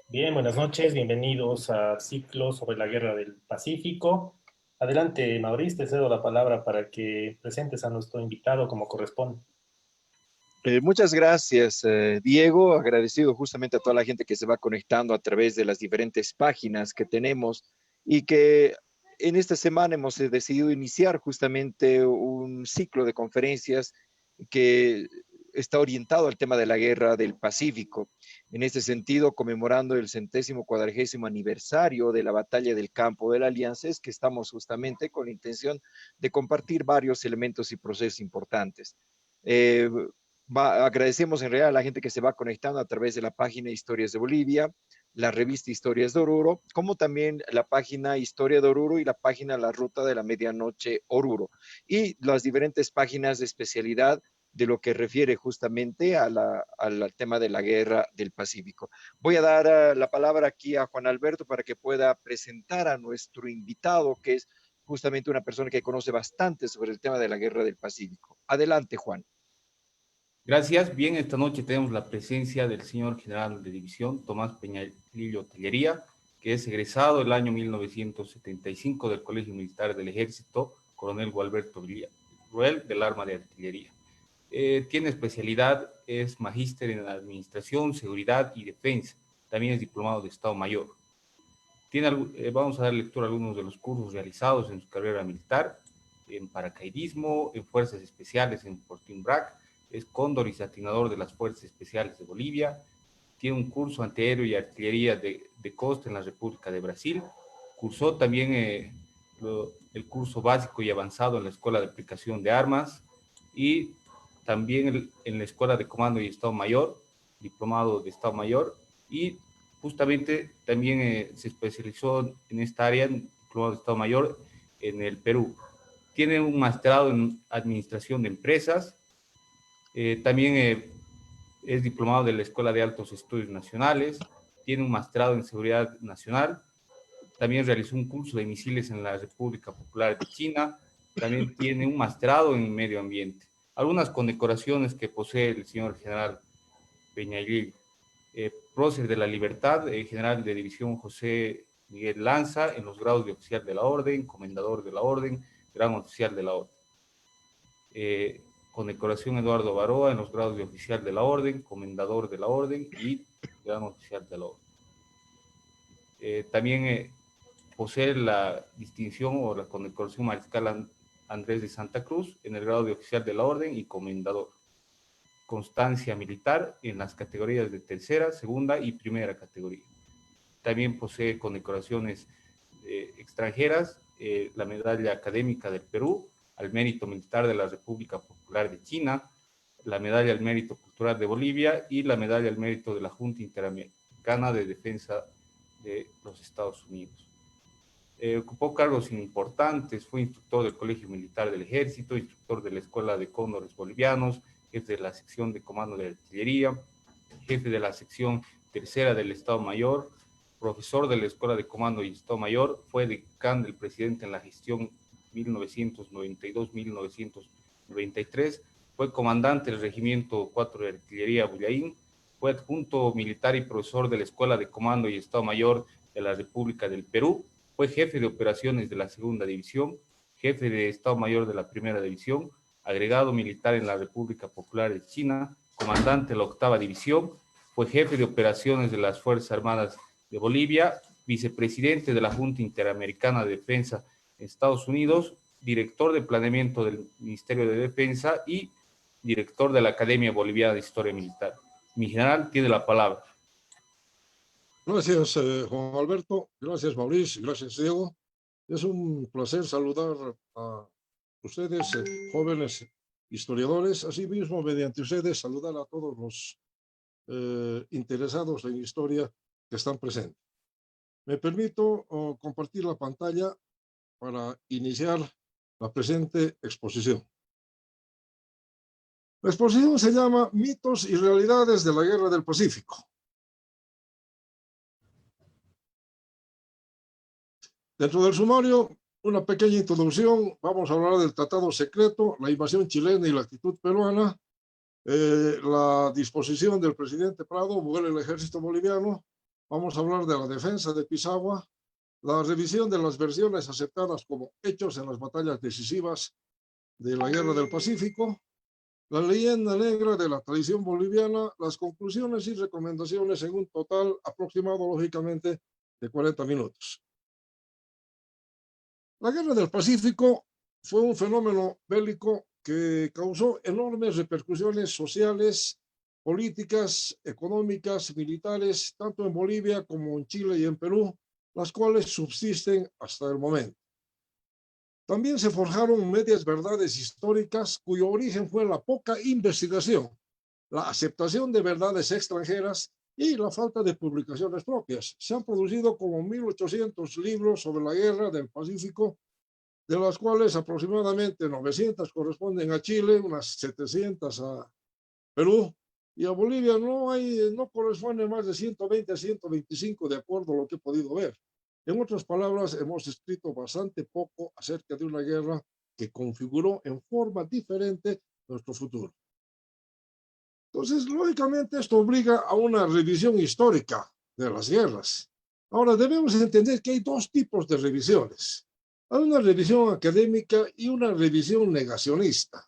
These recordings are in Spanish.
Bien, buenas noches, bienvenidos a Ciclo sobre la Guerra del Pacífico. Adelante, Mauricio, te cedo la palabra para que presentes a nuestro invitado como corresponde. Muchas gracias, Diego. Agradecido justamente a toda la gente que se va conectando a través de las diferentes páginas que tenemos y que en esta semana hemos decidido iniciar justamente un ciclo de conferencias que está orientado al tema de la guerra del Pacífico. En este sentido, conmemorando el 140º aniversario de la batalla del campo de la Alianza, es que estamos justamente con la intención de compartir varios elementos y procesos importantes. Eh, Agradecemos en realidad a la gente que se va conectando a través de la página Historias de Bolivia, la revista Historias de Oruro, como también la página Historia de Oruro y la página La Ruta de la Medianoche Oruro, y las diferentes páginas de especialidad de lo que refiere justamente al tema de la guerra del Pacífico. Voy a dar la palabra aquí a Juan Alberto para que pueda presentar a nuestro invitado, que es justamente una persona que conoce bastante sobre el tema de la guerra del Pacífico. Adelante, Juan. Gracias. Bien, esta noche tenemos la presencia del señor general de división Tomás Peñalillo Tellería, que es egresado el año 1975 del Colegio Militar del Ejército, coronel Gualberto Ruel, del Arma de Artillería. Tiene especialidad, es magíster en Administración, Seguridad y Defensa. También es diplomado de Estado Mayor. Vamos a dar lectura a algunos de los cursos realizados en su carrera militar, en paracaidismo, en Fuerzas Especiales en Fortín Brac, es cóndor y satinador de las Fuerzas Especiales de Bolivia, tiene un curso antiaéreo y artillería de costa en la República de Brasil, cursó también el curso básico y avanzado en la Escuela de Aplicación de Armas y también en la Escuela de Comando y Estado Mayor, diplomado de Estado Mayor, y justamente también se especializó en esta área, en diplomado de Estado Mayor, en el Perú. Tiene un masterado en Administración de Empresas, también es diplomado de la Escuela de Altos Estudios Nacionales, tiene un masterado en Seguridad Nacional, también realizó un curso de misiles en la República Popular de China, también tiene un masterado en Medio Ambiente. Algunas condecoraciones que posee el señor general Peñalillo. Prócer de la Libertad, general de división José Miguel Lanza, en los grados de oficial de la Orden, comendador de la Orden, gran oficial de la Orden. Condecoración Eduardo Baroa en los grados de oficial de la Orden, comendador de la Orden y gran oficial de la Orden. También posee la distinción o la condecoración mariscal Andrés de Santa Cruz en el grado de oficial de la Orden y comendador. Constancia militar en las categorías de tercera, segunda y primera categoría. También posee condecoraciones extranjeras, la medalla académica del Perú, al mérito militar de la República Popular de China, la medalla al mérito cultural de Bolivia y la medalla al mérito de la Junta Interamericana de Defensa de los Estados Unidos. Ocupó cargos importantes, fue instructor del Colegio Militar del Ejército, instructor de la Escuela de Cóndores Bolivianos, jefe de la sección de comando de artillería, jefe de la sección tercera del Estado Mayor, profesor de la Escuela de Comando y Estado Mayor, fue decán del presidente en la gestión 1992-1993, fue comandante del Regimiento 4 de Artillería Bullaín, fue adjunto militar y profesor de la Escuela de Comando y Estado Mayor de la República del Perú, fue jefe de operaciones de la Segunda División, jefe de Estado Mayor de la Primera División, agregado militar en la República Popular de China, comandante de la Octava División, fue jefe de operaciones de las Fuerzas Armadas de Bolivia, vicepresidente de la Junta Interamericana de Defensa en Estados Unidos, director de planeamiento del Ministerio de Defensa y director de la Academia Boliviana de Historia Militar. Mi general tiene la palabra. Gracias, Juan Alberto. Gracias, Mauricio. Gracias, Diego. Es un placer saludar a ustedes, jóvenes historiadores. Asimismo, mediante ustedes, saludar a todos los interesados en historia que están presentes. Me permito compartir la pantalla para iniciar la presente exposición. La exposición se llama Mitos y Realidades de la Guerra del Pacífico. Dentro del sumario, una pequeña introducción. Vamos a hablar del Tratado Secreto, la invasión chilena y la actitud peruana, la disposición del presidente Prado, mover el ejército boliviano, Vamos a hablar de la defensa de Pisagua, la revisión de las versiones aceptadas como hechos en las batallas decisivas de la Guerra del Pacífico, la leyenda negra de la tradición boliviana, las conclusiones y recomendaciones en un total aproximado, lógicamente, de 40 minutos. La Guerra del Pacífico fue un fenómeno bélico que causó enormes repercusiones sociales, políticas, económicas, militares, tanto en Bolivia como en Chile y en Perú, las cuales subsisten hasta el momento. También se forjaron medias verdades históricas cuyo origen fue la poca investigación, la aceptación de verdades extranjeras y la falta de publicaciones propias. Se han producido como 1.800 libros sobre la Guerra del Pacífico, de las cuales aproximadamente 900 corresponden a Chile, unas 700 a Perú, y a Bolivia no corresponde más de 120 a 125 de acuerdo a lo que he podido ver. En otras palabras, hemos escrito bastante poco acerca de una guerra que configuró en forma diferente nuestro futuro. Entonces, lógicamente, esto obliga a una revisión histórica de las guerras. Ahora, debemos entender que hay dos tipos de revisiones. Hay una revisión académica y una revisión negacionista.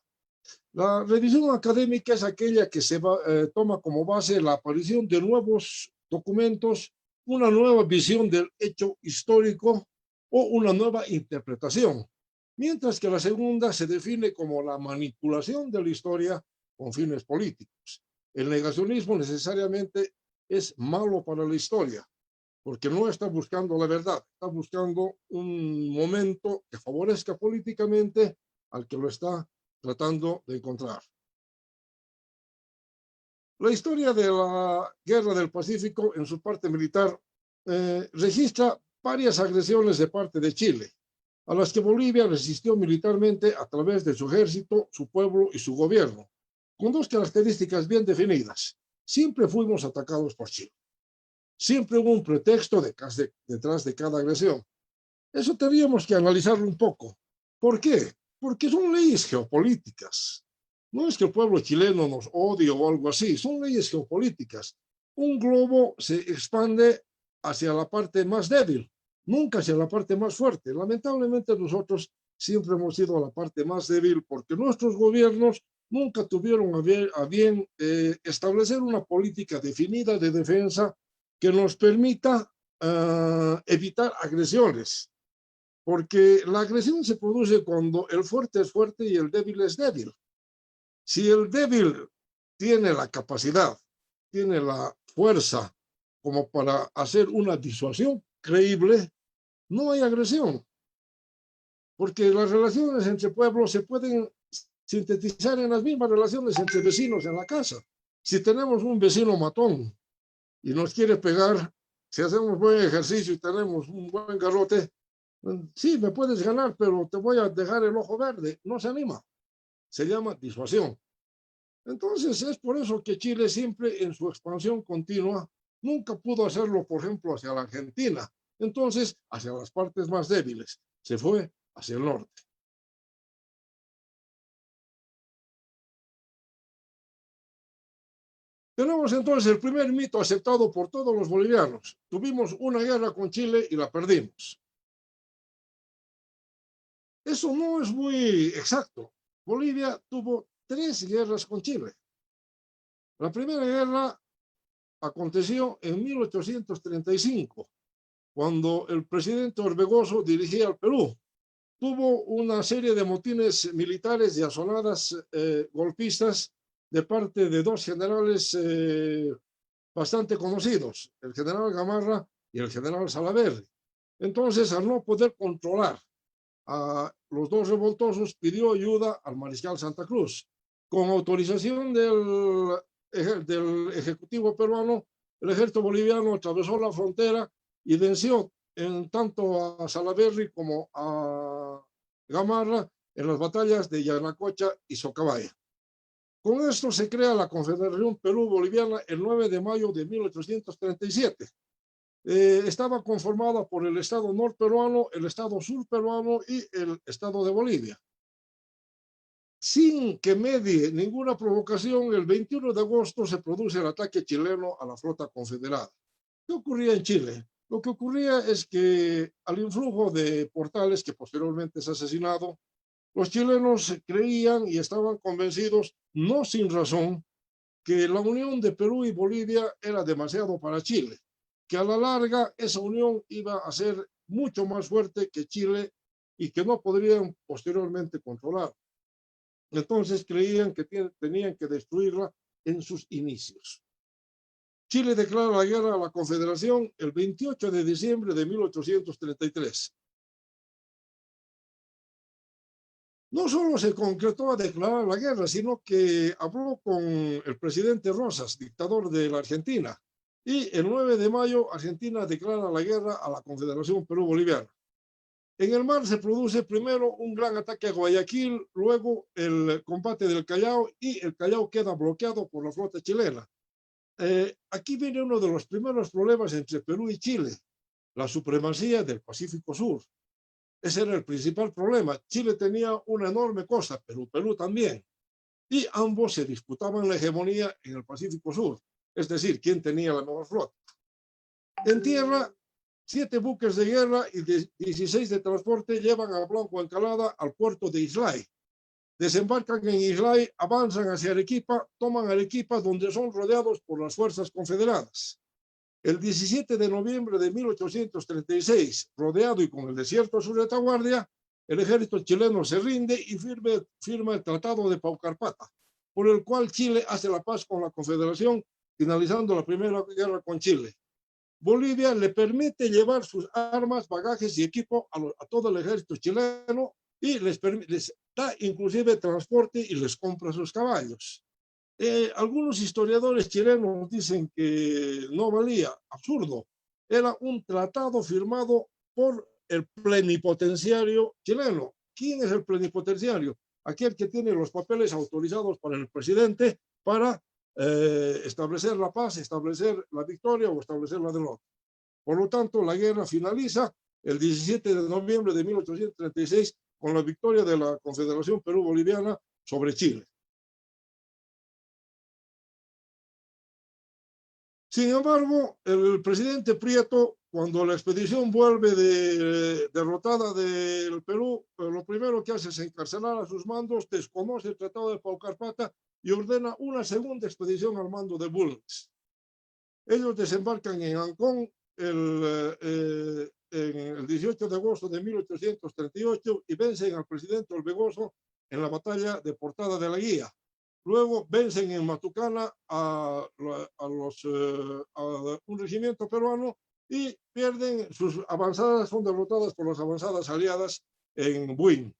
La revisión académica es aquella que toma como base la aparición de nuevos documentos, una nueva visión del hecho histórico o una nueva interpretación, mientras que la segunda se define como la manipulación de la historia con fines políticos. El negacionismo necesariamente es malo para la historia, porque no está buscando la verdad, está buscando un momento que favorezca políticamente al que lo está tratando de encontrar. La historia de la Guerra del Pacífico en su parte militar registra varias agresiones de parte de Chile, a las que Bolivia resistió militarmente a través de su ejército, su pueblo y su gobierno, con dos características bien definidas. Siempre fuimos atacados por Chile. Siempre hubo un pretexto detrás de cada agresión. Eso tendríamos que analizarlo un poco. ¿Por qué? Porque son leyes geopolíticas. No es que el pueblo chileno nos odie o algo así, son leyes geopolíticas. Un globo se expande hacia la parte más débil, nunca hacia la parte más fuerte. Lamentablemente nosotros siempre hemos sido la parte más débil porque nuestros gobiernos nunca tuvieron a bien establecer una política definida de defensa que nos permita evitar agresiones. Porque la agresión se produce cuando el fuerte es fuerte y el débil es débil. Si el débil tiene la capacidad, tiene la fuerza como para hacer una disuasión creíble, no hay agresión. Porque las relaciones entre pueblos se pueden sintetizar en las mismas relaciones entre vecinos en la casa. Si tenemos un vecino matón y nos quiere pegar, si hacemos buen ejercicio y tenemos un buen garrote, sí, me puedes ganar, pero te voy a dejar el ojo verde. No se anima. Se llama disuasión. Entonces, es por eso que Chile siempre en su expansión continua nunca pudo hacerlo, por ejemplo, hacia la Argentina. Entonces, hacia las partes más débiles. Se fue hacia el norte. Tenemos entonces el primer mito aceptado por todos los bolivianos. Tuvimos una guerra con Chile y la perdimos. Eso no es muy exacto. Bolivia tuvo 3 guerras con Chile. La primera guerra aconteció en 1835, cuando el presidente Orbegoso dirigía al Perú. Tuvo una serie de motines militares y asonadas golpistas de parte de 2 generales bastante conocidos, el general Gamarra y el general Salaverry. Entonces, al no poder controlar a los 2 revoltosos, pidió ayuda al mariscal Santa Cruz. Con autorización del Ejecutivo peruano, el ejército boliviano atravesó la frontera y venció tanto a Salaverry como a Gamarra en las batallas de Yanacocha y Socabaya. Con esto se crea la Confederación Perú-Boliviana el 9 de mayo de 1837. Estaba conformada por el Estado norperuano, el Estado surperuano y el Estado de Bolivia. Sin que medie ninguna provocación, el 21 de agosto se produce el ataque chileno a la flota confederada. ¿Qué ocurría en Chile? Lo que ocurría es que al influjo de Portales, que posteriormente es asesinado, los chilenos creían y estaban convencidos, no sin razón, que la unión de Perú y Bolivia era demasiado para Chile, que a la larga esa unión iba a ser mucho más fuerte que Chile y que no podrían posteriormente controlar. Entonces creían que tenían que destruirla en sus inicios. Chile declara la guerra a la Confederación el 28 de diciembre de 1833. No solo se concretó a declarar la guerra, sino que habló con el presidente Rosas, dictador de la Argentina, y el 9 de mayo Argentina declara la guerra a la Confederación Perú-Boliviana. En el mar se produce primero un gran ataque a Guayaquil, luego el combate del Callao y el Callao queda bloqueado por la flota chilena. Aquí viene uno de los primeros problemas entre Perú y Chile, la supremacía del Pacífico Sur. Ese era el principal problema. Chile tenía una enorme costa, Perú también, y ambos se disputaban la hegemonía en el Pacífico Sur, es decir, quién tenía la mejor flota. En tierra, 7 buques de guerra y 16 de transporte llevan a Blanco Encalada al puerto de Islay. Desembarcan en Islay, avanzan hacia Arequipa, toman Arequipa, donde son rodeados por las fuerzas confederadas. El 17 de noviembre de 1836, rodeado y con el desierto a su retaguardia, el ejército chileno se rinde y firma el Tratado de Paucarpata, por el cual Chile hace la paz con la Confederación, finalizando la primera guerra con Chile. Bolivia le permite llevar sus armas, bagajes y equipo a todo el ejército chileno y les da inclusive transporte y les compra sus caballos. Algunos historiadores chilenos dicen que no valía, absurdo. Era un tratado firmado por el plenipotenciario chileno. ¿Quién es el plenipotenciario? Aquel que tiene los papeles autorizados por el presidente para establecer la paz, establecer la victoria o establecer la derrota. Por lo tanto, la guerra finaliza el 17 de noviembre de 1836 con la victoria de la Confederación Perú-Boliviana sobre Chile. Sin embargo, el presidente Prieto, cuando la expedición vuelve derrotada del Perú, lo primero que hace es encarcelar a sus mandos, desconoce el Tratado de Paucarpata y ordena una segunda expedición al mando de Bulnes. Ellos desembarcan en Ancón en el 18 de agosto de 1838 y vencen al presidente Orbegoso en la batalla de Portada de la Guía. Luego vencen en Matucana a un regimiento peruano y pierden sus avanzadas, son derrotadas por las avanzadas aliadas en Buin.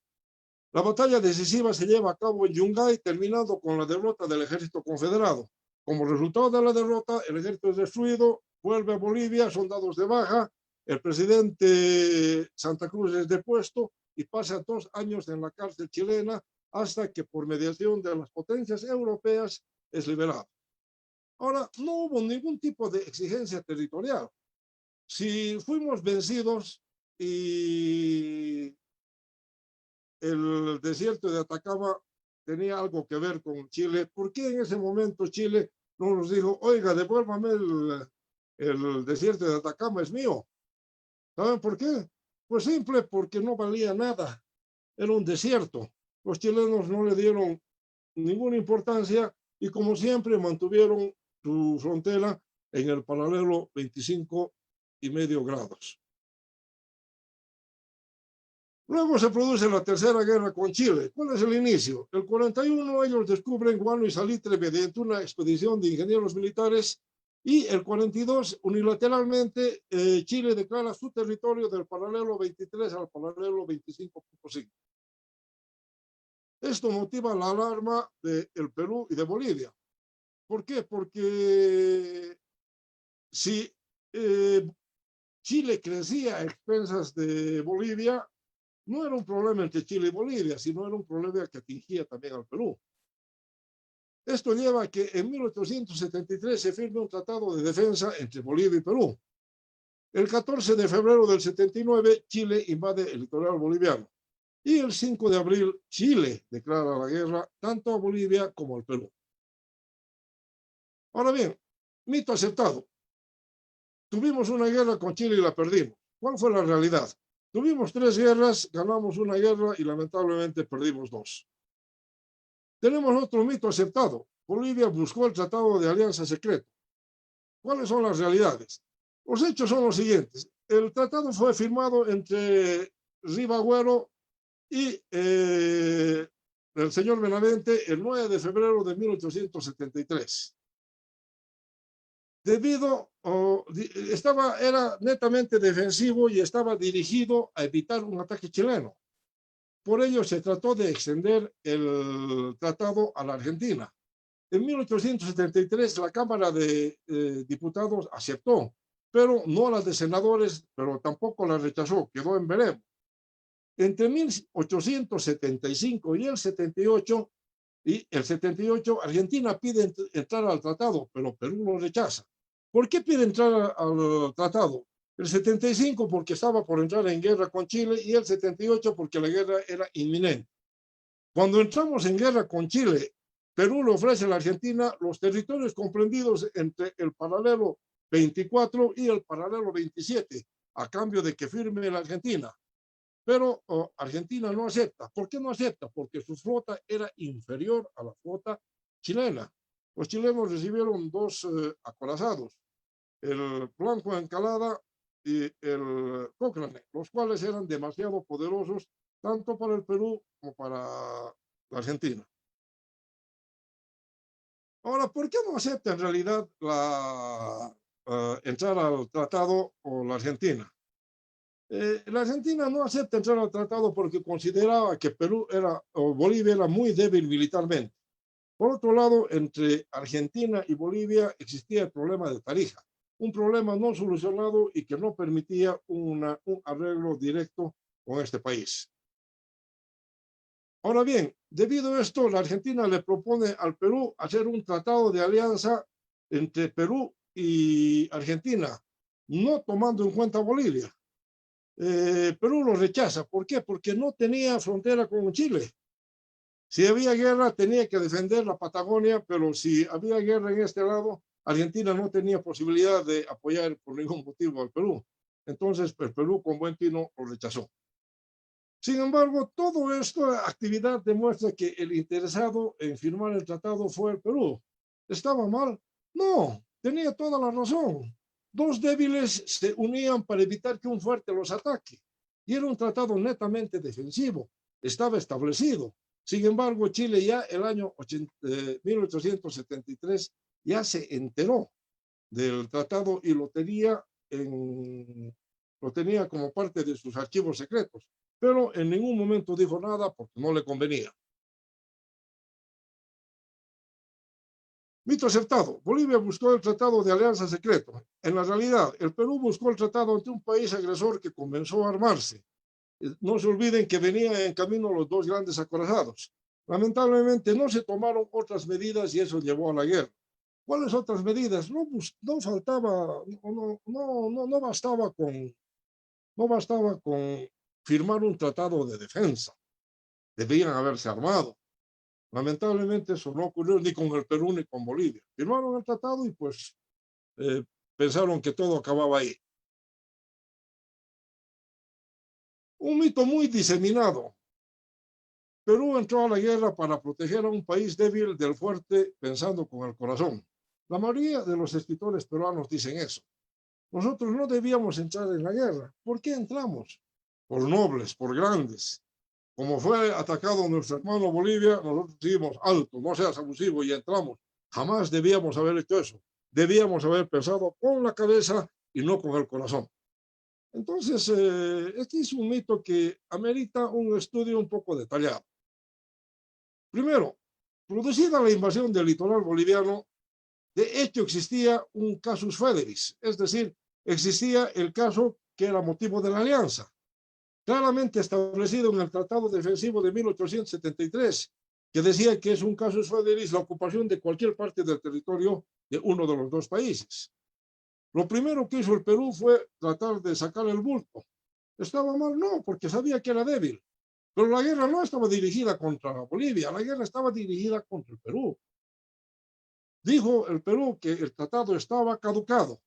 La batalla decisiva se lleva a cabo en Yungay, terminando con la derrota del ejército confederado. Como resultado de la derrota, el ejército es destruido, vuelve a Bolivia, soldados de baja, el presidente Santa Cruz es depuesto y pasa 2 años en la cárcel chilena hasta que por mediación de las potencias europeas es liberado. Ahora, no hubo ningún tipo de exigencia territorial. Si fuimos vencidos y el desierto de Atacama tenía algo que ver con Chile, ¿por qué en ese momento Chile no nos dijo, oiga, devuélvame el desierto de Atacama, es mío? ¿Saben por qué? Pues simple, porque no valía nada, era un desierto. Los chilenos no le dieron ninguna importancia y como siempre mantuvieron su frontera en el paralelo 25,5 grados. Luego se produce la tercera guerra con Chile. ¿Cuál es el inicio? El 41 ellos descubren Guano y Salitre mediante una expedición de ingenieros militares y el 42 unilateralmente Chile declara su territorio del paralelo 23 al paralelo 25,5. Esto motiva la alarma del Perú y de Bolivia. ¿Por qué? Porque si Chile crecía a expensas de Bolivia, no era un problema entre Chile y Bolivia, sino era un problema que atingía también al Perú. Esto lleva a que en 1873 se firme un tratado de defensa entre Bolivia y Perú. El 14 de febrero del 79, Chile invade el litoral boliviano. Y el 5 de abril, Chile declara la guerra tanto a Bolivia como al Perú. Ahora bien, mito aceptado. tuvimos una guerra con Chile y la perdimos. ¿Cuál fue la realidad? Tuvimos 3 guerras, ganamos una guerra y lamentablemente perdimos 2. Tenemos otro mito aceptado. Bolivia buscó el Tratado de Alianza Secreto. ¿Cuáles son las realidades? Los hechos son los siguientes. El tratado fue firmado entre Rivagüero y el señor Benavente el 9 de febrero de 1873. Era netamente defensivo y estaba dirigido a evitar un ataque chileno. Por ello se trató de extender el tratado a la Argentina. En 1873 la Cámara de Diputados aceptó, pero no la de senadores, pero tampoco la rechazó, quedó en veremos. Entre 1875 y el 78, Argentina pide entrar al tratado, pero Perú lo rechaza. ¿Por qué pide entrar al tratado? El 75 porque estaba por entrar en guerra con Chile y el 78 porque la guerra era inminente. Cuando entramos en guerra con Chile, Perú le ofrece a la Argentina los territorios comprendidos entre el paralelo 24 y el paralelo 27, a cambio de que firme la Argentina. Pero Argentina no acepta. ¿Por qué no acepta? Porque su flota era inferior a la flota chilena. Los chilenos recibieron 2 acorazados, el Blanco Encalada y el Cochrane, los cuales eran demasiado poderosos tanto para el Perú como para la Argentina. Ahora, ¿por qué no acepta en realidad entrar al tratado o la Argentina? La Argentina no acepta entrar al tratado porque consideraba que Bolivia era muy débil militarmente. Por otro lado, entre Argentina y Bolivia existía el problema de Tarija, un problema no solucionado y que no permitía un arreglo directo con este país. Ahora bien, debido a esto, la Argentina le propone al Perú hacer un tratado de alianza entre Perú y Argentina, no tomando en cuenta Bolivia. Perú lo rechaza. ¿Por qué? Porque no tenía frontera con Chile. Si había guerra, tenía que defender la Patagonia, pero si había guerra en este lado, Argentina no tenía posibilidad de apoyar por ningún motivo al Perú. Entonces, el Perú con buen tino lo rechazó. Sin embargo, toda esta actividad demuestra que el interesado en firmar el tratado fue el Perú. ¿Estaba mal? No, tenía toda la razón. 2 débiles se unían para evitar que un fuerte los ataque. Y era un tratado netamente defensivo. Estaba establecido. Sin embargo, Chile ya el año 1873 ya se enteró del tratado y lo tenía como parte de sus archivos secretos, pero en ningún momento dijo nada porque no le convenía. Mito aceptado. Bolivia buscó el tratado de alianza secreto. En la realidad, el Perú buscó el tratado ante un país agresor que comenzó a armarse. No se olviden que venían en camino los 2 grandes acorazados. Lamentablemente no se tomaron otras medidas y eso llevó a la guerra. ¿Cuáles otras medidas? No bastaba con firmar un tratado de defensa. Debían haberse armado. Lamentablemente eso no ocurrió ni con el Perú ni con Bolivia. Firmaron el tratado y pues pensaron que todo acababa ahí. Un mito muy diseminado. Perú entró a la guerra para proteger a un país débil del fuerte pensando con el corazón. La mayoría de los escritores peruanos dicen eso. Nosotros no debíamos entrar en la guerra. ¿Por qué entramos? Por nobles, por grandes. Como fue atacado nuestro hermano Bolivia, nosotros dijimos, alto, no seas abusivo, y entramos. Jamás debíamos haber hecho eso. Debíamos haber pensado con la cabeza y no con el corazón. Entonces, este es un mito que amerita un estudio un poco detallado. Primero, producida la invasión del litoral boliviano, de hecho existía un casus federis, es decir, existía el caso que era motivo de la alianza, claramente establecido en el Tratado Defensivo de 1873, que decía que es un casus federis la ocupación de cualquier parte del territorio de uno de los 2 países. Lo primero que hizo el Perú fue tratar de sacar el bulto. ¿Estaba mal? No, porque sabía que era débil. Pero la guerra no estaba dirigida contra Bolivia, la guerra estaba dirigida contra el Perú. Dijo el Perú que el tratado estaba caducado.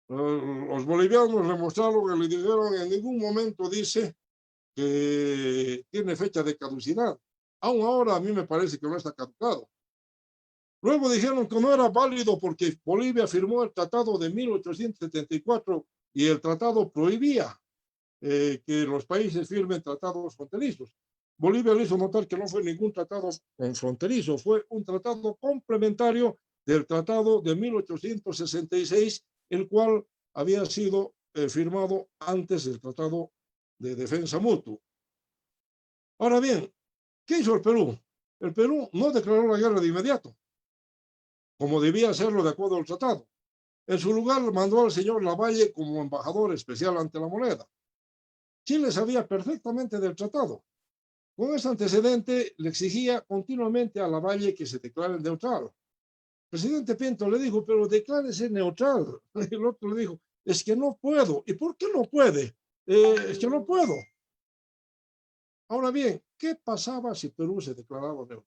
Los bolivianos le mostraron que le dijeron, en ningún momento dice que tiene fecha de caducidad. Aún ahora a mí me parece que no está caducado. Luego dijeron que no era válido porque Bolivia firmó el tratado de 1874 y el tratado prohibía que los países firmen tratados fronterizos. Bolivia le hizo notar que no fue ningún tratado fronterizo, fue un tratado complementario del tratado de 1866, el cual había sido firmado antes del tratado de defensa mutua. Ahora bien, ¿qué hizo el Perú? El Perú no declaró la guerra de inmediato, como debía hacerlo de acuerdo al tratado. En su lugar mandó al señor Lavalle como embajador especial ante la moneda. Chile sabía perfectamente del tratado. Con ese antecedente le exigía continuamente a Lavalle que se declare neutral. El presidente Pinto le dijo, pero declárese neutral. El otro le dijo, es que no puedo. ¿Y por qué no puede? Es que no puedo. Ahora bien, ¿qué pasaba si Perú se declaraba neutral?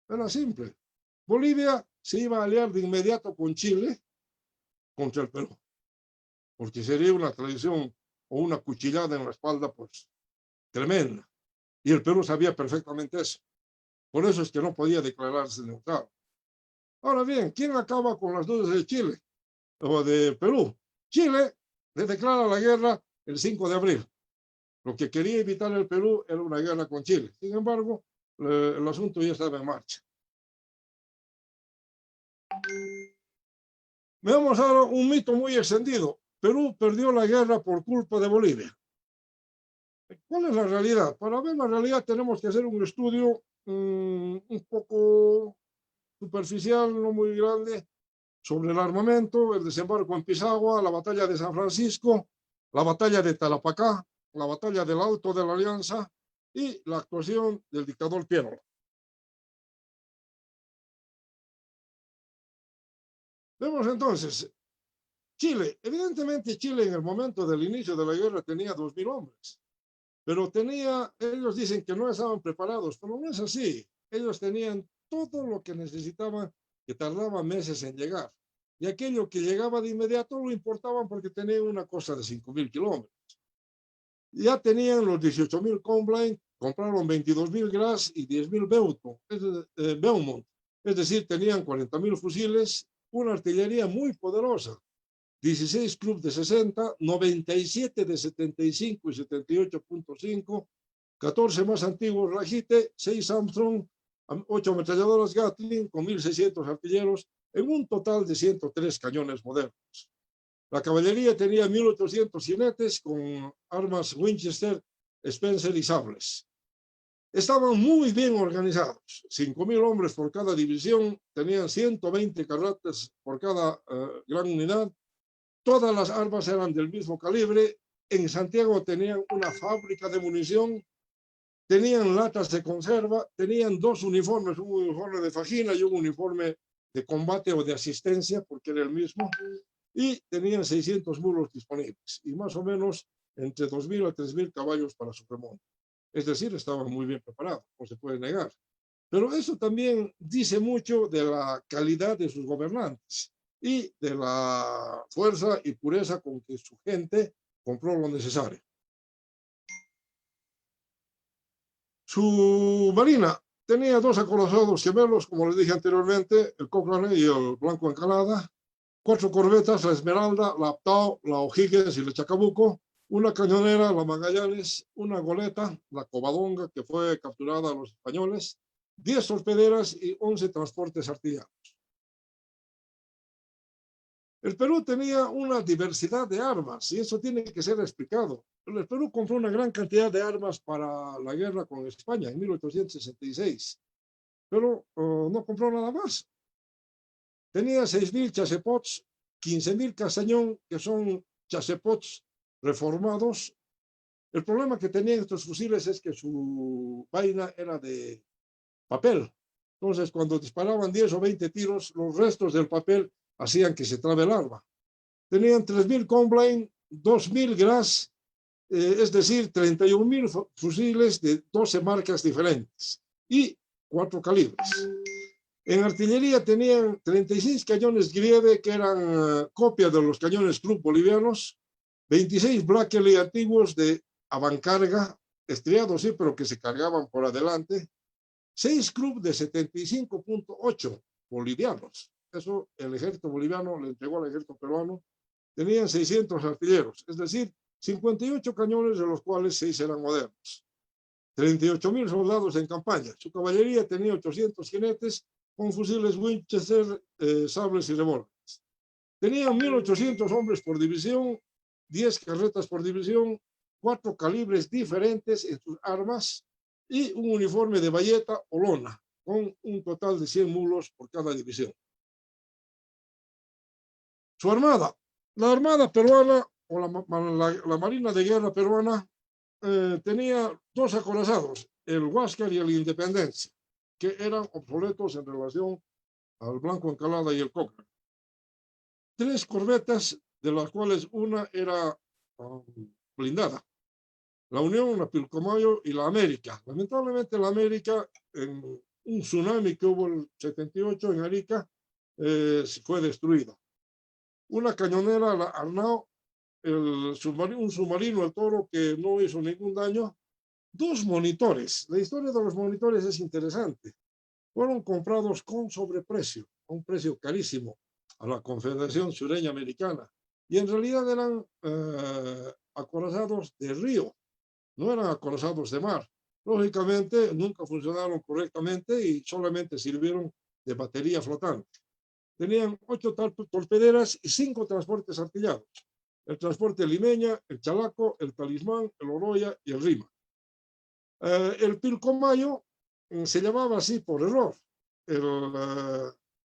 Era simple. Bolivia se iba a aliar de inmediato con Chile contra el Perú, porque sería una traición o una cuchillada en la espalda, pues, tremenda. Y el Perú sabía perfectamente eso. Por eso es que no podía declararse neutral. Ahora bien, ¿quién acaba con las dudas de Chile o de Perú? Chile le declara la guerra el 5 de abril. Lo que quería evitar el Perú era una guerra con Chile. Sin embargo, el asunto ya estaba en marcha. Veamos ahora un mito muy extendido. Perú perdió la guerra por culpa de Bolivia. ¿Cuál es la realidad? Para ver la realidad tenemos que hacer un estudio un poco superficial, no muy grande, sobre el armamento, el desembarco en Pisagua, la batalla de San Francisco, la batalla de Tarapacá, la batalla del Alto de la Alianza y la actuación del dictador Piero. Vemos entonces, Chile, evidentemente Chile en el momento del inicio de la guerra tenía 2.000 hombres, pero ellos dicen que no estaban preparados, pero no es así. Ellos tenían todo lo que necesitaban, que tardaba meses en llegar. Y aquello que llegaba de inmediato lo importaban porque tenían una cosa de 5.000 kilómetros. Ya tenían los 18.000 Combline, compraron 22.000 Gras y 10.000 Beaumont. Es decir, tenían 40.000 fusiles, una artillería muy poderosa, 16 Club de 60, 97 de 75 y 78.5, 14 más antiguos Rajite, 6 Armstrong, 8 ametralladoras Gatling con 1.600 artilleros, en un total de 103 cañones modernos. La caballería tenía 1.800 jinetes con armas Winchester, Spencer y sables. Estaban muy bien organizados, 5.000 hombres por cada división, tenían 120 carretas por cada gran unidad, todas las armas eran del mismo calibre, en Santiago tenían una fábrica de munición, tenían latas de conserva, tenían 2 uniformes, un uniforme de fajina y un uniforme de combate o de asistencia, porque era el mismo, y tenían 600 mulos disponibles, y más o menos entre 2.000 a 3.000 caballos para su remonte. Es decir, estaban muy bien preparados, no se puede negar. Pero eso también dice mucho de la calidad de sus gobernantes y de la fuerza y pureza con que su gente compró lo necesario. Su marina tenía 2 acorazados gemelos, como les dije anteriormente, el Cochrane y el Blanco Encalada, 4 corbetas, la Esmeralda, la Aptao, la O'Higgins y la Chacabuco, una cañonera, la Magallanes, una goleta, la Covadonga, que fue capturada a los españoles, 10 torpederas y 11 transportes artillados. El Perú tenía una diversidad de armas y eso tiene que ser explicado. El Perú compró una gran cantidad de armas para la guerra con España en 1866, pero no compró nada más. Tenía 6.000 chasepots, 15.000 Castañón, que son chasepots reformados. El problema que tenían estos fusiles es que su vaina era de papel. Entonces, cuando disparaban 10 o 20 tiros, los restos del papel hacían que se trabe el arma. Tenían 3.000 Combline, 2.000 Gras, es decir, 31.000 fusiles de 12 marcas diferentes y 4 calibres. En artillería tenían 36 cañones Grieve, que eran copia de los cañones Krupp bolivianos, 26 Blackley antiguos de avancarga, estriados sí, pero que se cargaban por adelante, 6 Krupp de 75.8 bolivianos. Eso el ejército boliviano le entregó al ejército peruano. Tenían 600 artilleros, es decir, 58 cañones, de los cuales 6 eran modernos. 38.000 soldados en campaña. Su caballería tenía 800 jinetes con fusiles Winchester, sables y revólveres. Tenían 1.800 hombres por división, 10 carretas por división, 4 calibres diferentes en sus armas y un uniforme de bayeta o lona, con un total de 100 mulos por cada división. Su armada. La armada peruana o la Marina de Guerra peruana tenía 2 acorazados, el Huáscar y el Independencia, que eran obsoletos en relación al Blanco Encalada y el Cochrane. 3 corbetas, de las cuales una era blindada. La Unión, la Pilcomayo y la América. Lamentablemente la América, en un tsunami que hubo en el 78 en Arica, fue destruida. Una cañonera, la Arnao, un submarino, el Toro, que no hizo ningún daño. 2 monitores. La historia de los monitores es interesante. Fueron comprados con sobreprecio, a un precio carísimo, a la Confederación Sureña Americana. Y en realidad eran acorazados de río, no eran acorazados de mar. Lógicamente, nunca funcionaron correctamente y solamente sirvieron de batería flotante. Tenían 8 torpederas y 5 transportes artillados. El transporte Limeña, el Chalaco, el Talismán, el Oroya y el Rima. El Pilcomayo se llamaba así por error.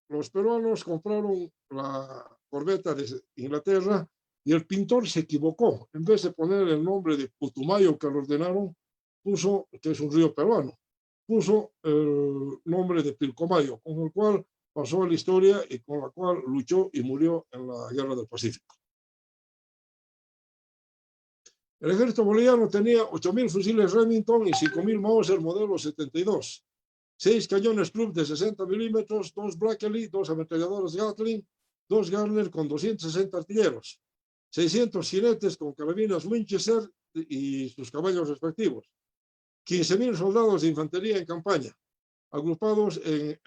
Los peruanos compraron la corbeta de Inglaterra y el pintor se equivocó. En vez de poner el nombre de Putumayo que lo ordenaron, puso, que es un río peruano, puso el nombre de Pilcomayo, con el cual pasó a la historia y con la cual luchó y murió en la Guerra del Pacífico. El ejército boliviano tenía 8.000 fusiles Remington y 5.000 Mauser modelo 72, 6 cañones Krupp de 60 milímetros, 2 Blackley, 2 ametralladoras Gatling, 2 Garner con 260 artilleros, 600 jinetes con carabinas Winchester y sus caballos respectivos, 15.000 soldados de infantería en campaña, agrupados en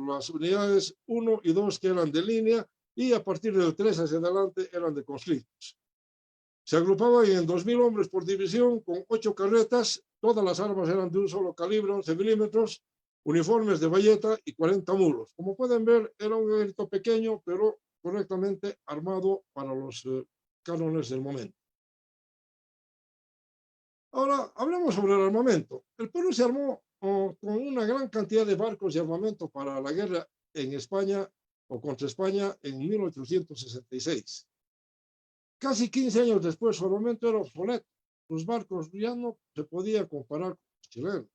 las unidades 1 y 2 que eran de línea y a partir del 3 hacia adelante eran de conscriptos. Se agrupaban en 2.000 hombres por división con 8 carretas, todas las armas eran de un solo calibre, 11 milímetros, uniformes de bayeta y 40 mulos. Como pueden ver, era un ejército pequeño, pero correctamente armado para los cánones del momento. Ahora, hablemos sobre el armamento. El Perú se armó con una gran cantidad de barcos y armamento para la guerra en España o contra España en 1866. Casi 15 años después, su armamento era obsoleto. Los barcos ya no se podían comparar con los chilenos.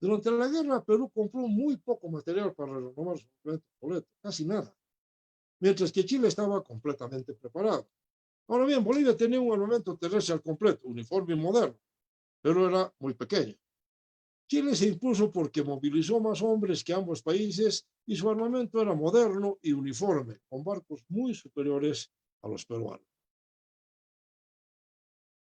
Durante la guerra, Perú compró muy poco material para renovar su armamento obsoleto, casi nada, mientras que Chile estaba completamente preparado. Ahora bien, Bolivia tenía un armamento terrestre al completo, uniforme y moderno, pero era muy pequeño. Chile se impuso porque movilizó más hombres que ambos países y su armamento era moderno y uniforme, con barcos muy superiores a los peruanos.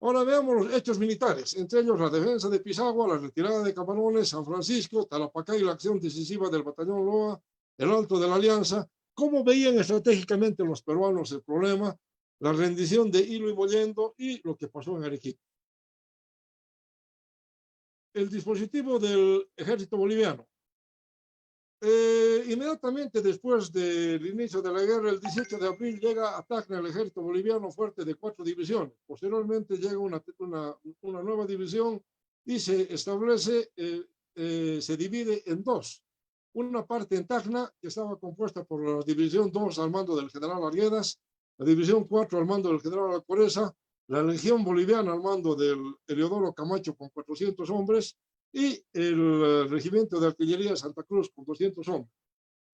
Ahora veamos los hechos militares, entre ellos la defensa de Pisagua, la retirada de Camarones, San Francisco, Tarapacá y la acción decisiva del batallón Loa, el Alto de la Alianza. ¿Cómo veían estratégicamente los peruanos el problema? La rendición de Hilo y Mollendo y lo que pasó en Arequipa. El dispositivo del ejército boliviano. Inmediatamente después del inicio de la guerra, el 18 de abril, llega a Tacna el ejército boliviano fuerte de 4 divisiones. Posteriormente llega una nueva división y se establece, se divide en 2. Una parte en Tacna, que estaba compuesta por la división 2 al mando del general Arguedas, la división 4 al mando del general Alcoreza, la legión boliviana al mando del Heliodoro Camacho con 400 hombres, y el regimiento de artillería Santa Cruz con 200 hombres,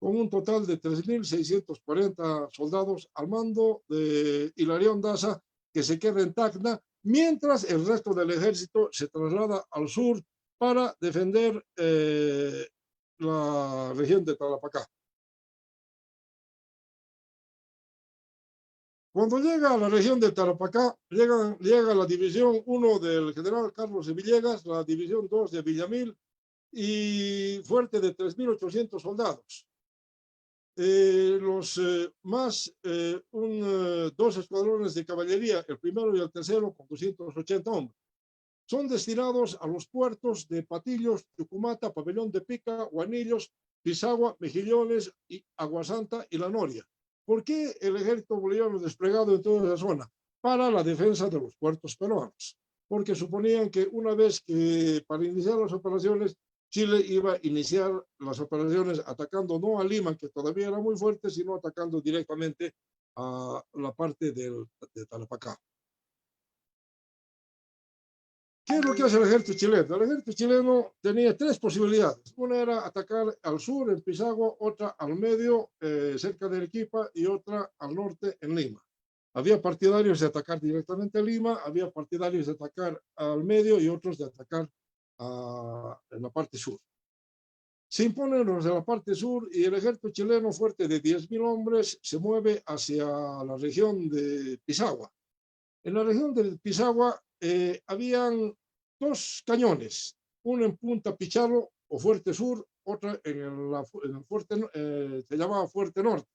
con un total de 3.640 soldados al mando de Hilarión Daza, que se queda en Tacna, mientras el resto del ejército se traslada al sur para defender la región de Tarapacá. Cuando llega a la región de Tarapacá, llega la división 1 del general Carlos de Villegas, la división 2 de Villamil y fuerte de 3.800 soldados. Dos escuadrones de caballería, el primero y el tercero, con 280 hombres. Son destinados a los puertos de Patillos, Tucumata, Pabellón de Pica, Guanillos, Pisagua, Mejillones, y Aguasanta y La Noria. ¿Por qué el ejército boliviano desplegado en toda esa zona? Para la defensa de los puertos peruanos, porque suponían que una vez que para iniciar las operaciones, Chile iba a iniciar las operaciones atacando no a Lima, que todavía era muy fuerte, sino atacando directamente a la parte de Tarapacá. ¿Qué es lo que hace el ejército chileno? El ejército chileno tenía tres posibilidades. Una era atacar al sur, en Pisagua, otra al medio, cerca de Arequipa, y otra al norte, en Lima. Había partidarios de atacar directamente a Lima, había partidarios de atacar al medio y otros de atacar en la parte sur. Se imponen los de la parte sur y el ejército chileno fuerte de 10.000 hombres se mueve hacia la región de Pisagua. En la región de Pisagua habían dos cañones, uno en Punta Picharro o Fuerte Sur, otra en el fuerte, se llamaba Fuerte Norte.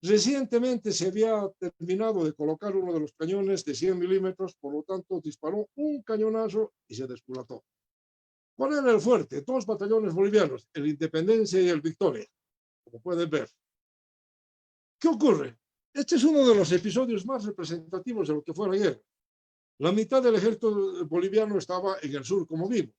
Recientemente se había terminado de colocar uno de los cañones de 100 milímetros, por lo tanto disparó un cañonazo y se desculató. ¿Cuál era el fuerte? Dos batallones bolivianos, el Independencia y el Victoria, como pueden ver. ¿Qué ocurre? Este es uno de los episodios más representativos de lo que fue la guerra. La mitad del ejército boliviano estaba en el sur, como vimos.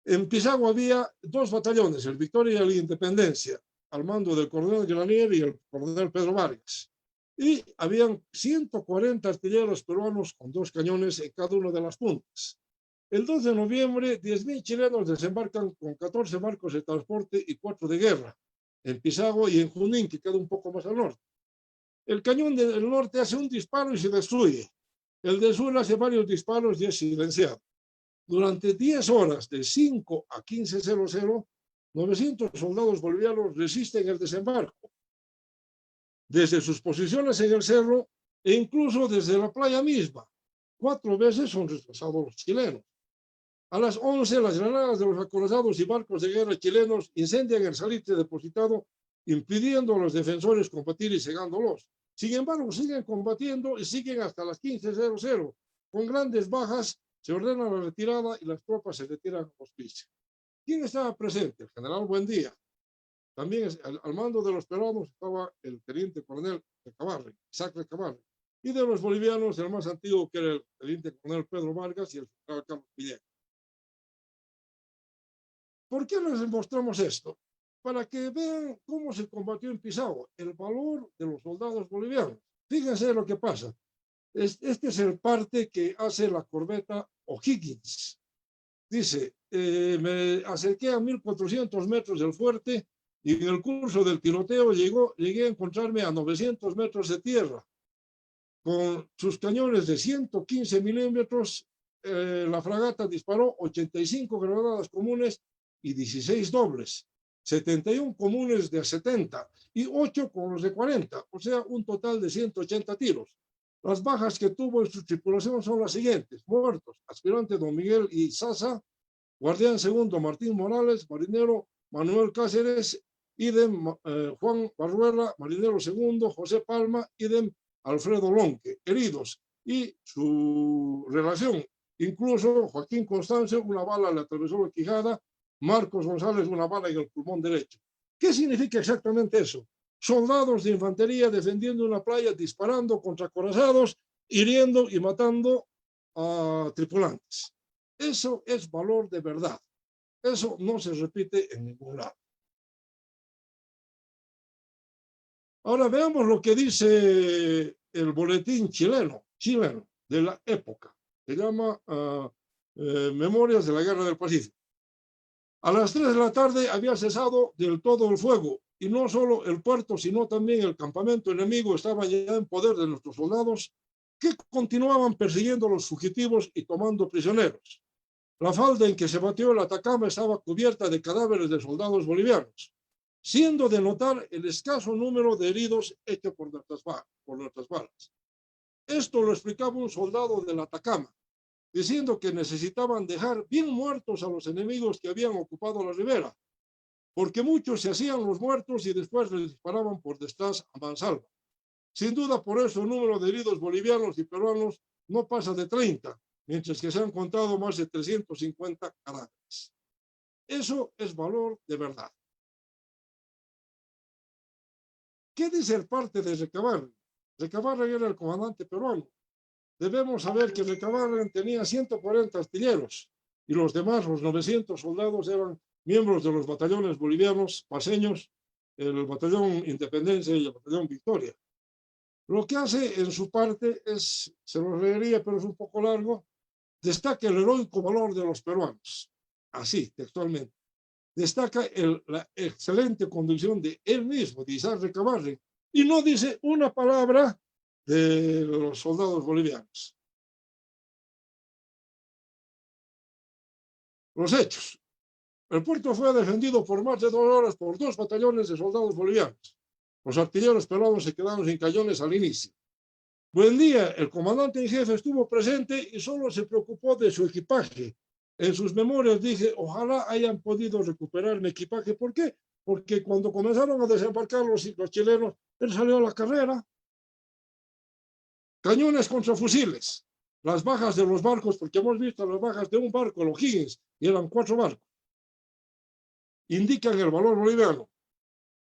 En Pisagua había dos batallones, el Victoria y el Independencia, al mando del coronel Granier y el coronel Pedro Vargas. Y habían 140 artilleros peruanos con dos cañones en cada una de las puntas. El 2 de noviembre, 10.000 chilenos desembarcan con 14 barcos de transporte y 4 de guerra, en Pisagua y en Junín, que queda un poco más al norte. El cañón del norte hace un disparo y se destruye. El del sur hace varios disparos y es silenciado. Durante 10 horas, de 5 a 15:00, 900 soldados bolivianos resisten el desembarco. Desde sus posiciones en el cerro e incluso desde la playa misma. 4 veces son retrasados los chilenos. A las 11, las granadas de los acorazados y barcos de guerra chilenos incendian el salitre depositado, impidiendo a los defensores combatir y cegándolos. Sin embargo, siguen combatiendo y siguen hasta las 15:00. Con grandes bajas, se ordena la retirada y las tropas se retiran a Hospicio. ¿Quién estaba presente? El general Buendía. También al mando de los peruanos estaba el teniente coronel Recabarren, Isaac Recabarren. Y de los bolivianos, el más antiguo, que era el teniente coronel Pedro Vargas y el general Carlos Villegas. ¿Por qué les mostramos esto? Para que vean cómo se combatió en Pisagua, el valor de los soldados bolivianos. Fíjense lo que pasa. Este es el parte que hace la corbeta O'Higgins. Dice, me acerqué a 1.400 metros del fuerte y en el curso del tiroteo llegué a encontrarme a 900 metros de tierra. Con sus cañones de 115 milímetros, la fragata disparó 85 granadas comunes y 16 dobles, 71 comunes de 70 y 8 con los de 40, o sea, un total de 180 tiros. Las bajas que tuvo en su tripulación son las siguientes: muertos, aspirante Don Miguel y Sasa, guardián segundo Martín Morales, marinero Manuel Cáceres, idem Juan Barruela, marinero segundo José Palma, idem Alfredo Lonque, heridos, y su relación, incluso Joaquín Constancio, una bala le atravesó la quijada, Marcos González, una bala en el pulmón derecho. ¿Qué significa exactamente eso? Soldados de infantería defendiendo una playa, disparando contra acorazados, hiriendo y matando a tripulantes. Eso es valor de verdad. Eso no se repite en ningún lado. Ahora veamos lo que dice el boletín chileno de la época. Se llama Memorias de la Guerra del Pacífico. A las 3 de la tarde había cesado del todo el fuego, y no solo el puerto, sino también el campamento enemigo estaba ya en poder de nuestros soldados, que continuaban persiguiendo a los fugitivos y tomando prisioneros. La falda en que se batió el Atacama estaba cubierta de cadáveres de soldados bolivianos, siendo de notar el escaso número de heridos hecho por nuestras balas. Esto lo explicaba un soldado del Atacama, diciendo que necesitaban dejar bien muertos a los enemigos que habían ocupado la ribera, porque muchos se hacían los muertos y después les disparaban por detrás a mansalva. Sin duda, por eso el número de heridos bolivianos y peruanos no pasa de 30, mientras que se han contado más de 350 cadáveres. Eso es valor de verdad. ¿Qué dice el parte de Recabarren? Recabarren era el comandante peruano. Debemos saber que Recabarren tenía 140 artilleros y los demás, los 900 soldados, eran miembros de los batallones bolivianos paseños, el batallón Independencia y el batallón Victoria. Lo que hace en su parte es, se lo leería, pero es un poco largo, destaca el heroico valor de los peruanos, así textualmente. Destaca la excelente conducción de él mismo, de Isaac Recabarren, y no dice una palabra de los soldados bolivianos. Los hechos. El puerto fue defendido por más de 2 horas por 2 batallones de soldados bolivianos. Los artilleros peruanos se quedaron sin cañones al inicio. Buendía, el comandante en jefe, estuvo presente y solo se preocupó de su equipaje. En sus memorias dije, ojalá hayan podido recuperar mi equipaje. ¿Por qué? Porque cuando comenzaron a desembarcar los chilenos, él salió a la carrera. Cañones contra fusiles. Las bajas de los barcos, porque hemos visto las bajas de un barco, el O'Higgins, y eran 4 barcos. Indican el valor boliviano.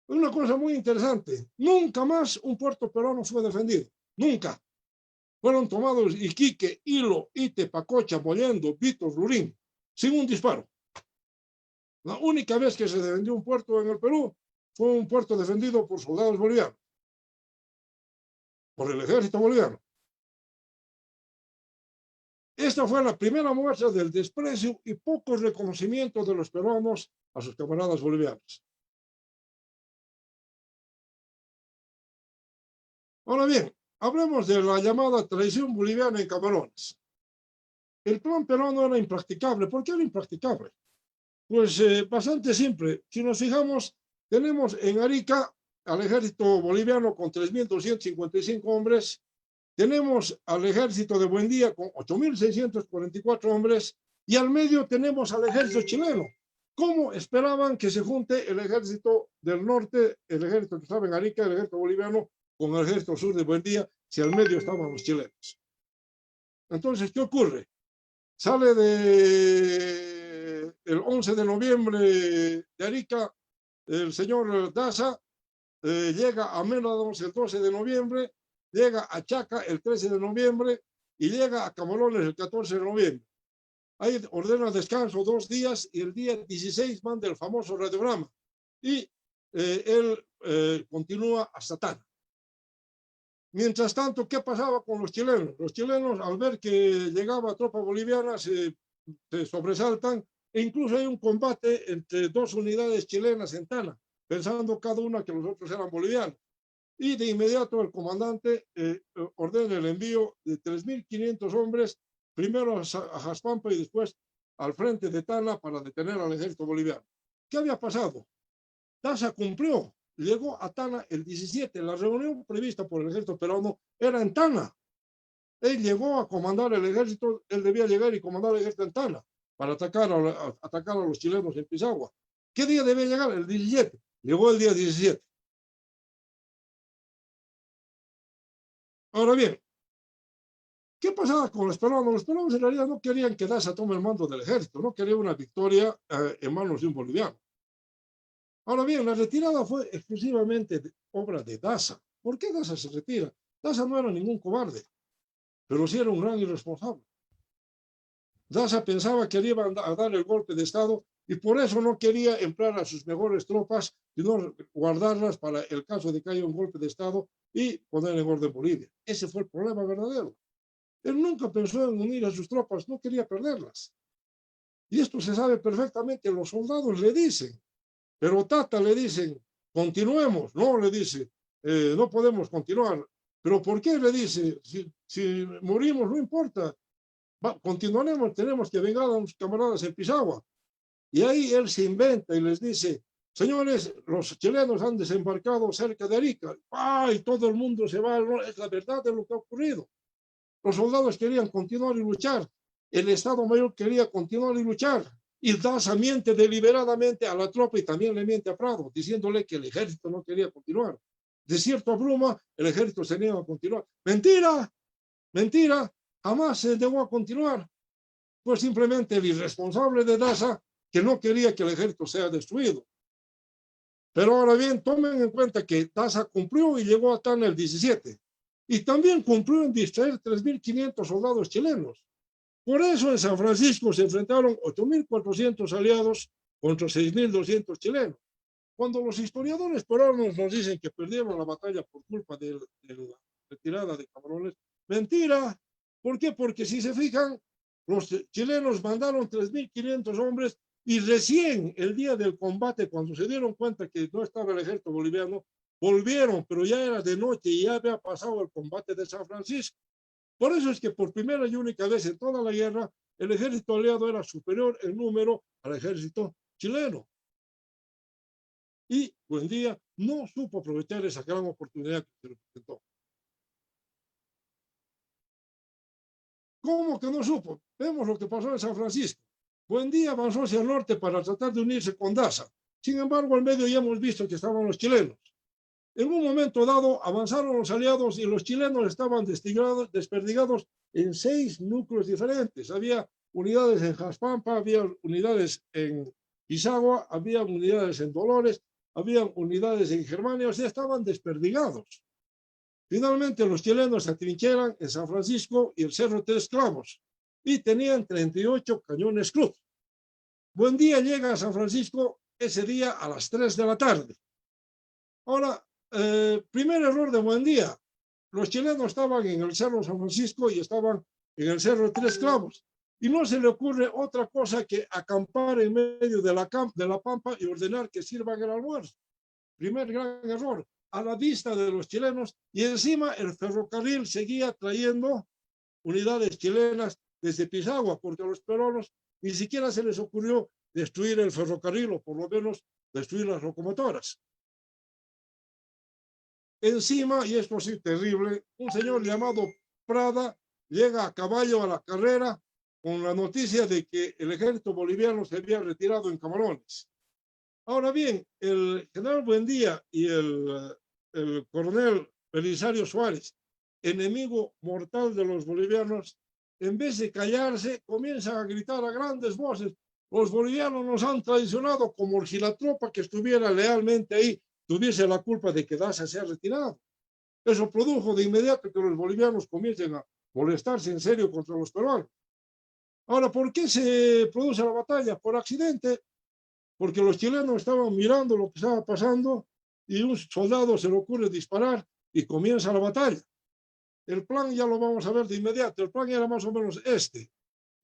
Una cosa muy interesante, nunca más un puerto peruano fue defendido, nunca. Fueron tomados Iquique, Hilo, Ite, Pacocha, Mollendo, Vitos, Lurín, sin un disparo. La única vez que se defendió un puerto en el Perú fue un puerto defendido por soldados bolivianos, por el ejército boliviano. Esta fue la primera muestra del desprecio y poco reconocimiento de los peruanos a sus camaradas bolivianos. Ahora bien, hablemos de la llamada traición boliviana en Camarones. El plan peruano era impracticable. ¿Por qué era impracticable? Pues bastante simple. Si nos fijamos, tenemos en Arica al ejército boliviano con 3.255 hombres, tenemos al ejército de Buendía con 8.644 hombres y al medio tenemos al ejército chileno. ¿Cómo esperaban que se junte el ejército del norte, el ejército que estaba en Arica, el ejército boliviano, con el ejército sur de Buendía, si al medio estaban los chilenos? Entonces, ¿qué ocurre? Sale el 11 de noviembre de Arica el señor Daza, llega a Mélanos el 12 de noviembre, llega a Chaca el 13 de noviembre y llega a Camarones el 14 de noviembre. Ahí ordena descanso 2 días y el día 16 manda el famoso radiograma y él continúa hasta Tana. Mientras tanto, ¿qué pasaba con los chilenos? Los chilenos, al ver que llegaba tropa boliviana, se sobresaltan e incluso hay un combate entre 2 unidades chilenas en Tana, pensando cada una que los otros eran bolivianos. Y de inmediato el comandante ordena el envío de 3.500 hombres, primero a Jaspampa y después al frente de Tana para detener al ejército boliviano. ¿Qué había pasado? Daza cumplió. Llegó a Tana el 17. La reunión prevista por el ejército peruano era en Tana. Él llegó a comandar el ejército, él debía llegar y comandar el ejército en Tana para atacar a los chilenos en Pisagua. ¿Qué día debía llegar? El 17. Llegó el día 17. Ahora bien, ¿qué pasaba con los peruanos? Los peruanos en realidad no querían que Daza tome el mando del ejército, no querían una victoria en manos de un boliviano. Ahora bien, la retirada fue exclusivamente obra de Daza. ¿Por qué Daza se retira? Daza no era ningún cobarde, pero sí era un gran irresponsable. Daza pensaba que iba a dar el golpe de Estado y por eso no quería emplear a sus mejores tropas, sino guardarlas para el caso de que haya un golpe de Estado y poner en orden Bolivia. Ese fue el problema verdadero. Él nunca pensó en unir a sus tropas, no quería perderlas. Y esto se sabe perfectamente, los soldados le dicen, pero Tata le dicen, continuemos, no le dice, no podemos continuar. ¿Pero por qué le dice? Si morimos no importa, continuaremos, tenemos que vengar a los camaradas en Pisagua. Y ahí él se inventa y les dice, señores, los chilenos han desembarcado cerca de Arica. ¡Ay! Todo el mundo se va. Es la verdad de lo que ha ocurrido. Los soldados querían continuar y luchar. El Estado Mayor quería continuar y luchar. Y Daza miente deliberadamente a la tropa y también le miente a Prado, diciéndole que el ejército no quería continuar. Desierto a Bruma, el ejército se niega a continuar. ¡Mentira! ¡Mentira! Jamás se negó a continuar. Fue simplemente el irresponsable de Daza que no quería que el ejército sea destruido. Pero ahora bien, tomen en cuenta que Daza cumplió y llegó a Tana el 17. Y también cumplió en distraer 3.500 soldados chilenos. Por eso en San Francisco se enfrentaron 8.400 aliados contra 6.200 chilenos. Cuando los historiadores peruanos nos dicen que perdieron la batalla por culpa de la retirada de Camarones, mentira. ¿Por qué? Porque si se fijan, los chilenos mandaron 3.500 hombres y recién el día del combate, cuando se dieron cuenta que no estaba el ejército boliviano, volvieron, pero ya era de noche y ya había pasado el combate de San Francisco. Por eso es que por primera y única vez en toda la guerra, el ejército aliado era superior en número al ejército chileno. Y Buendía no supo aprovechar esa gran oportunidad que se le presentó. ¿Cómo que no supo? Vemos lo que pasó en San Francisco. Buendía avanzó hacia el norte para tratar de unirse con Daza. Sin embargo, al medio ya hemos visto que estaban los chilenos. En un momento dado avanzaron los aliados y los chilenos estaban desperdigados en 6 núcleos diferentes. Había unidades en Jaspampa, había unidades en Pisagua, había unidades en Dolores, había unidades en Germania, o sea, estaban desperdigados. Finalmente los chilenos se atrincheran en San Francisco y el Cerro Tres Clavos y tenían 38 cañones Cruz. Buendía llega a San Francisco ese día a las 3 de la tarde. Ahora, primer error de Buendía. Los chilenos estaban en el Cerro San Francisco y estaban en el Cerro Tres Clavos. Y no se le ocurre otra cosa que acampar en medio de la pampa y ordenar que sirvan el almuerzo. Primer gran error, a la vista de los chilenos. Y encima el ferrocarril seguía trayendo unidades chilenas desde Pisagua, porque a los peruanos ni siquiera se les ocurrió destruir el ferrocarril o por lo menos destruir las locomotoras. Encima, y esto sí terrible, un señor llamado Prada llega a caballo a la carrera con la noticia de que el ejército boliviano se había retirado en Camarones. Ahora bien, el general Buendía y el coronel Belisario Suárez, enemigo mortal de los bolivianos, en vez de callarse, comienzan a gritar a grandes voces: los bolivianos nos han traicionado, como si la tropa que estuviera lealmente ahí tuviese la culpa de que Daza se ha retirado. Eso produjo de inmediato que los bolivianos comiencen a molestarse en serio contra los peruanos. Ahora, ¿por qué se produce la batalla? Por accidente, porque los chilenos estaban mirando lo que estaba pasando y un soldado se le ocurre disparar y comienza la batalla. El plan ya lo vamos a ver de inmediato. El plan era más o menos este.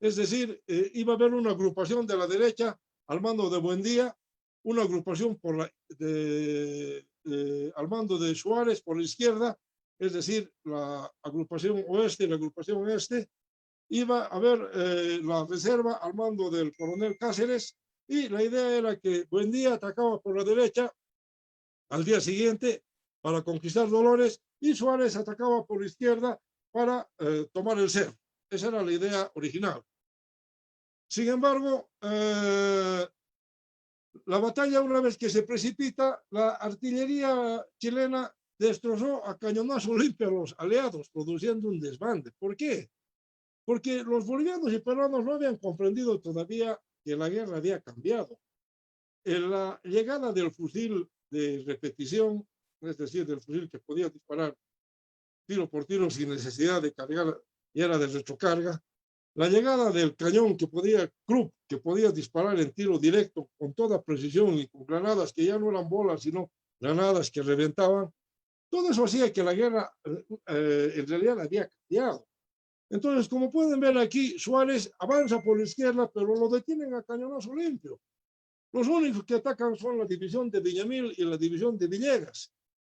Es decir, iba a haber una agrupación de la derecha al mando de Buendía, una agrupación al mando de Suárez por la izquierda, es decir, la agrupación oeste y la agrupación este. Iba a haber la reserva al mando del coronel Cáceres y la idea era que Buendía atacaba por la derecha al día siguiente para conquistar Dolores y Suárez atacaba por la izquierda para tomar el cerro. Esa era la idea original. Sin embargo, la batalla, una vez que se precipita, la artillería chilena destrozó a cañonazo limpio a los aliados, produciendo un desbande. ¿Por qué? Porque los bolivianos y peruanos no habían comprendido todavía que la guerra había cambiado. En la llegada del fusil de repetición, es decir, del fusil que podía disparar tiro por tiro sin necesidad de cargar y era de retrocarga, la llegada del cañón Krupp, que podía disparar en tiro directo con toda precisión y con granadas que ya no eran bolas, sino granadas que reventaban, todo eso hacía que la guerra en realidad había cambiado. Entonces, como pueden ver aquí, Suárez avanza por la izquierda, pero lo detienen a cañonazo limpio. Los únicos que atacan son la división de Villamil y la división de Villegas.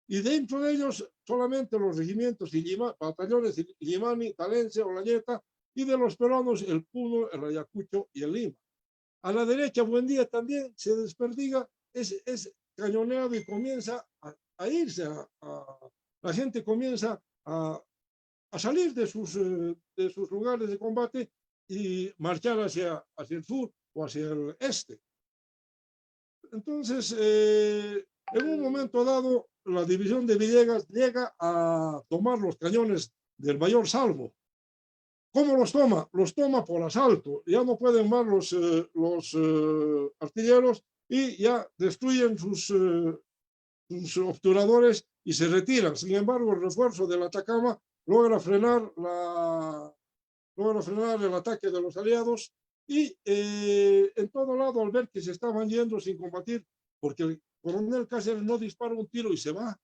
Y dentro de ellos, solamente los regimientos batallones Illimani, Talencia, Olañeta y de los peruanos el Puno, el Ayacucho y el Lima. A la derecha, Buendía también se desperdiga, es cañoneado y comienza a irse, la gente comienza a salir de sus lugares de combate y marchar hacia el sur o hacia el este. Entonces, en un momento dado, la división de Villegas llega a tomar los cañones del Mayor Salvo. ¿Cómo los toma? Los toma por asalto. Ya no pueden más los artilleros y ya destruyen sus obturadores y se retiran. Sin embargo, el refuerzo del Atacama logra frenar el ataque de los aliados y en todo lado, al ver que se estaban yendo sin combatir, porque el coronel Cáceres no dispara un tiro y se va,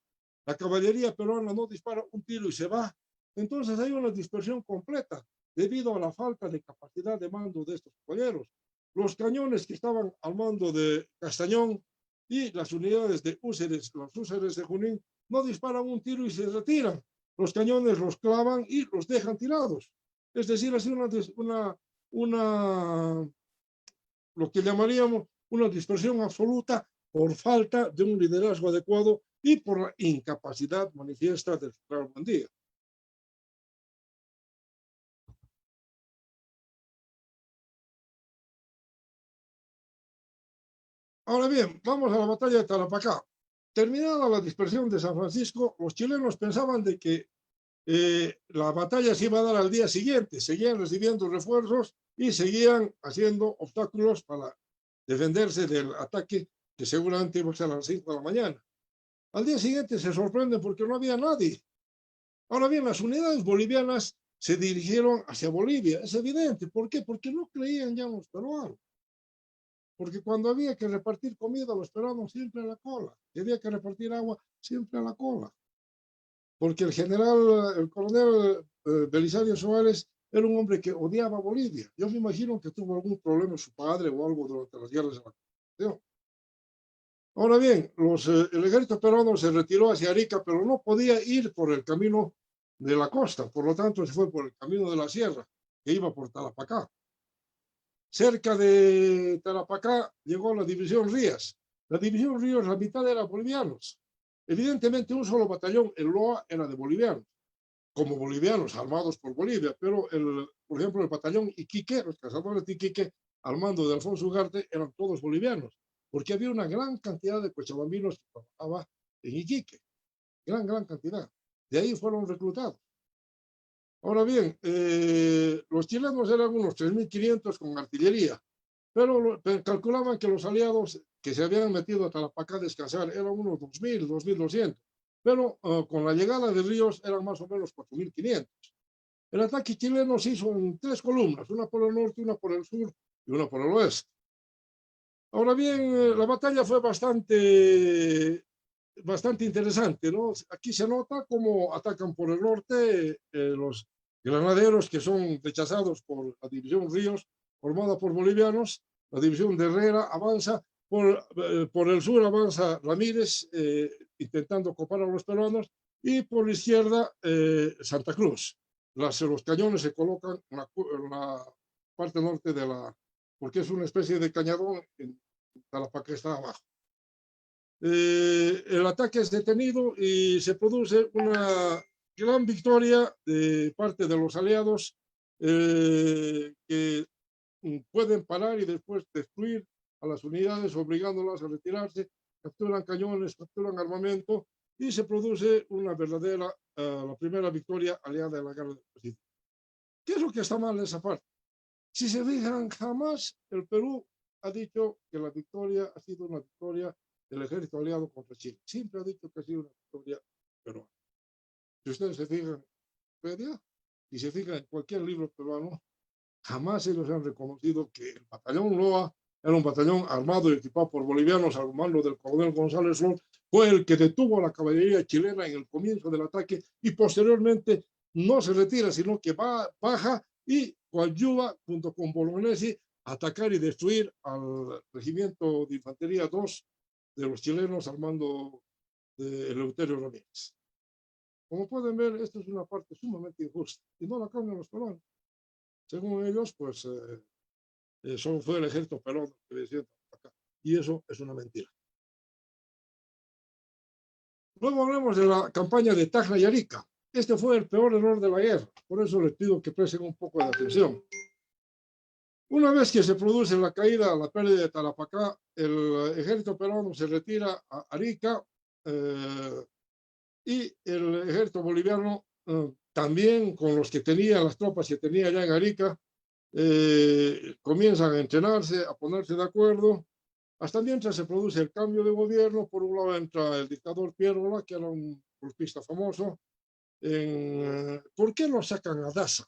la caballería peruana no dispara un tiro y se va, entonces hay una dispersión completa debido a la falta de capacidad de mando de estos caballeros. Los cañones que estaban al mando de Castañón y las unidades de Úceres, los Úceres de Junín, no disparan un tiro y se retiran. Los cañones los clavan y los dejan tirados. Es decir, así lo que llamaríamos una dispersión absoluta por falta de un liderazgo adecuado y por la incapacidad manifiesta del general Buendía. Ahora bien, vamos a la batalla de Tarapacá. Terminada la dispersión de San Francisco, los chilenos pensaban de que la batalla se iba a dar al día siguiente, seguían recibiendo refuerzos y seguían haciendo obstáculos para defenderse del ataque que seguramente iba a ser a las 5 de la mañana. Al día siguiente se sorprenden porque no había nadie. Ahora bien, las unidades bolivianas se dirigieron hacia Bolivia, es evidente. ¿Por qué? Porque no creían ya en los peruanos. Porque cuando había que repartir comida, los peruanos siempre a la cola. Si había que repartir agua, siempre a la cola. Porque el coronel Belisario Suárez era un hombre que odiaba a Bolivia. Yo me imagino que tuvo algún problema su padre o algo durante las guerras de la Constitución. Ahora bien, el ejército peruano se retiró hacia Arica, pero no podía ir por el camino de la costa, por lo tanto se fue por el camino de la sierra, que iba por Tarapacá. Cerca de Tarapacá llegó la división Rías. La división Ríos, la mitad era bolivianos. Evidentemente un solo batallón, el LOA, era de bolivianos, como bolivianos armados por Bolivia, pero por ejemplo el batallón Iquique, los cazadores de Iquique, al mando de Alfonso Ugarte, eran todos bolivianos, porque había una gran cantidad de cochabambinos que trabajaban en Iquique, gran cantidad. De ahí fueron reclutados. Ahora bien, los chilenos eran unos 3.500 con artillería, pero calculaban que los aliados que se habían metido a Tarapacá a descansar eran unos 2.000, 2.200, pero con la llegada de Ríos eran más o menos 4.500. El ataque chileno se hizo en 3 columnas, una por el norte, una por el sur y una por el oeste. Ahora bien, la batalla fue bastante interesante, ¿no? Aquí se nota cómo atacan por el norte los granaderos que son rechazados por la división Ríos, formada por bolivianos. La división de Herrera avanza, por el sur avanza Ramírez, intentando copar a los peruanos, y por la izquierda Santa Cruz. Los cañones se colocan en la parte norte porque es una especie de cañadón en Tarapacá que está abajo. El ataque es detenido y se produce una gran victoria de parte de los aliados que pueden parar y después destruir a las unidades, obligándolas a retirarse, capturan cañones, capturan armamento y se produce una verdadera, la primera victoria aliada de la guerra del Pacífico. ¿Qué es lo que está mal en esa parte? Si se fijan, jamás el Perú ha dicho que la victoria ha sido una victoria del ejército aliado contra Chile. Siempre ha dicho que ha sido una victoria peruana. Si ustedes se fijan en Wikipedia y se fijan en cualquier libro peruano, jamás ellos han reconocido que el batallón Loa era un batallón armado y equipado por bolivianos al mando del coronel González Flor, fue el que detuvo a la caballería chilena en el comienzo del ataque y posteriormente no se retira, sino que baja y coadyuva junto con Bolognesi a atacar y destruir al regimiento de infantería 2 de los chilenos al mando de Eleuterio Ramírez. Como pueden ver, esto es una parte sumamente injusta y no la cambian los peruanos. Según ellos, pues solo fue el ejército peruano que venció acá. Y eso es una mentira. Luego hablemos de la campaña de Tacna y Arica. Este fue el peor error de la guerra. Por eso les pido que presten un poco de atención. Una vez que se produce la caída, la pérdida de Tarapacá, el ejército peruano se retira a Arica y el ejército boliviano también con los que tenía, las tropas que tenía allá en Arica, comienzan a entrenarse, a ponerse de acuerdo, hasta mientras se produce el cambio de gobierno. Por un lado entra el dictador Pierola, que era un golpista famoso. ¿Por qué lo sacan a Daza?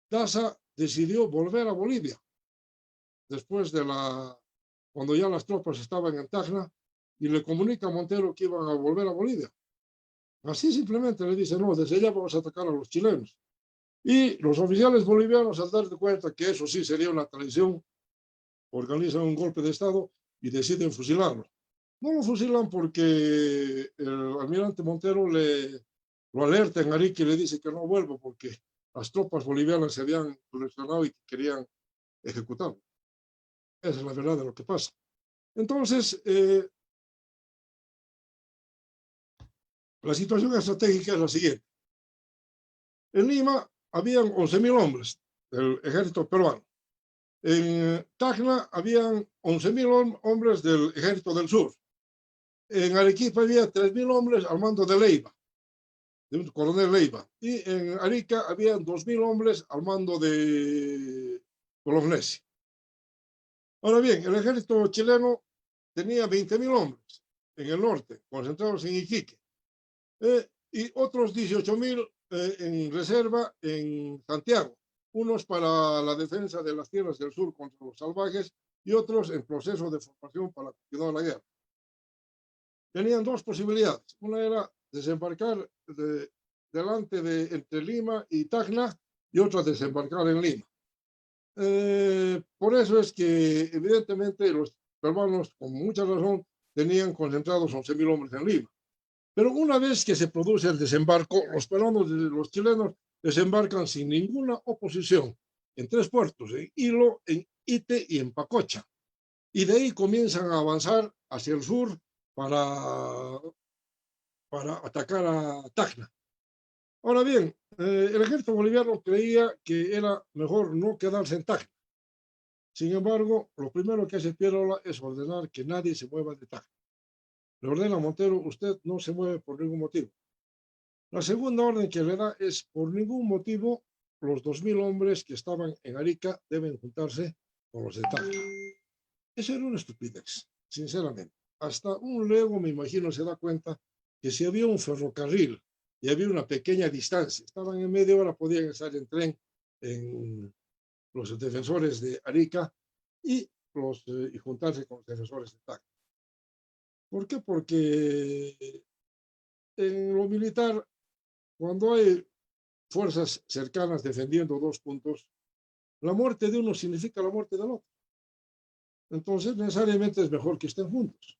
Daza decidió volver a Bolivia después de cuando ya las tropas estaban en Tacna, y le comunica a Montero que iban a volver a Bolivia. Así simplemente le dice, no, desde allá vamos a atacar a los chilenos. Y los oficiales bolivianos, al darse cuenta que eso sí sería una traición, organizan un golpe de Estado y deciden fusilarlo. No lo fusilan porque el almirante Montero lo alerta en Arica y le dice que no vuelva porque las tropas bolivianas se habían seleccionado y querían ejecutarlo. Esa es la verdad de lo que pasa. Entonces, la situación estratégica es la siguiente. En Lima habían 11.000 hombres del ejército peruano. En Tacna habían 11.000 hombres del ejército del sur. En Arequipa había 3.000 hombres al mando de Leiva, de un coronel Leiva. Y en Arica habían 2.000 hombres al mando de Bolognesi. Ahora bien, el ejército chileno tenía 20.000 hombres en el norte, concentrados en Iquique, y otros 18.000 en reserva en Santiago, unos para la defensa de las tierras del sur contra los salvajes y otros en proceso de formación para continuar la guerra. Tenían dos posibilidades. Una era desembarcar entre Lima y Tacna, y otra desembarcar en Lima. Por eso es que evidentemente los peruanos, con mucha razón, tenían concentrados 11.000 hombres en Lima. Pero una vez que se produce el desembarco, los peruanos y los chilenos desembarcan sin ninguna oposición en 3 puertos, en Hilo, en Ite y en Pacocha. Y de ahí comienzan a avanzar hacia el sur para atacar a Tacna. Ahora bien, el ejército boliviano creía que era mejor no quedarse en Tacna. Sin embargo, lo primero que hace Pierola es ordenar que nadie se mueva de Tacna. Le ordena a Montero, usted no se mueve por ningún motivo. La segunda orden que le da es, por ningún motivo, los 2.000 hombres que estaban en Arica deben juntarse con los de Tacna. Eso era una estupidez, sinceramente. Hasta un lego, me imagino, se da cuenta que si había un ferrocarril y había una pequeña distancia, estaban en media hora, podían estar en tren en los defensores de Arica y juntarse con los defensores de Tacna. ¿Por qué? Porque en lo militar, cuando hay fuerzas cercanas defendiendo 2 puntos, la muerte de uno significa la muerte del otro. Entonces, necesariamente es mejor que estén juntos.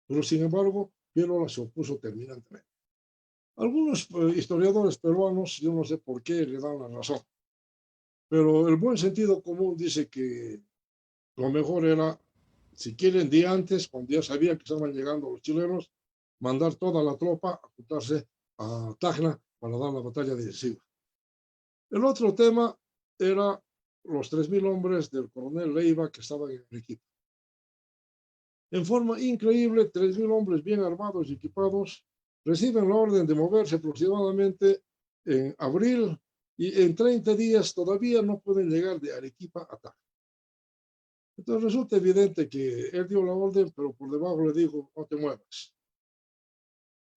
Pero, sin embargo, Pierola se opuso terminantemente. Algunos historiadores peruanos, yo no sé por qué, le dan la razón. Pero el buen sentido común dice que lo mejor era, si quieren, día antes, cuando ya sabía que estaban llegando los chilenos, mandar toda la tropa a juntarse a Tacna para dar la batalla decisiva. El otro tema era los 3.000 hombres del coronel Leiva que estaban en el equipo. En forma increíble, 3.000 hombres bien armados y equipados reciben la orden de moverse aproximadamente en abril, y en 30 días todavía no pueden llegar de Arequipa a Tacna. Entonces resulta evidente que él dio la orden, pero por debajo le dijo, no te muevas.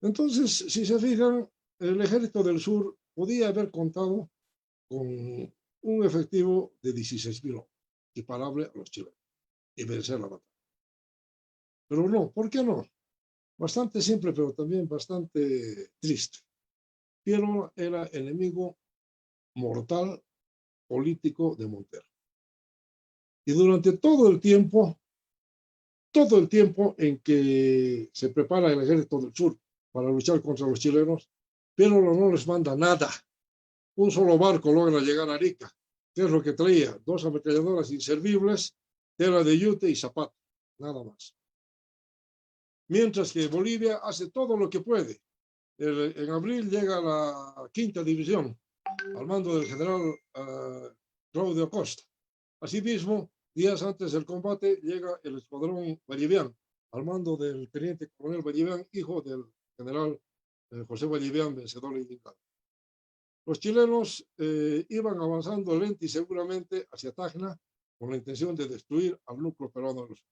Entonces, si se fijan, el ejército del sur podía haber contado con un efectivo de 16.000 hombres, equiparable a los chilenos, y vencer la batalla. Pero no, ¿por qué no? Bastante simple, pero también bastante triste. Pierola era enemigo mortal político de Montero. Y durante todo el tiempo en que se prepara el ejército del sur para luchar contra los chilenos, Pierola no les manda nada. Un solo barco logra llegar a Arica, ¿Qué es lo que traía? 2 ametralladoras inservibles, tela de yute y zapato, nada más. Mientras que Bolivia hace todo lo que puede. En abril llega a la 5ª división, al mando del general Claudio Acosta. Asimismo, días antes del combate, llega el escuadrón Vallivian, al mando del teniente coronel Vallivian, hijo del general José Vallivian, vencedor y indicado. Los chilenos iban avanzando lento y seguramente hacia Tacna con la intención de destruir al núcleo peruano de los.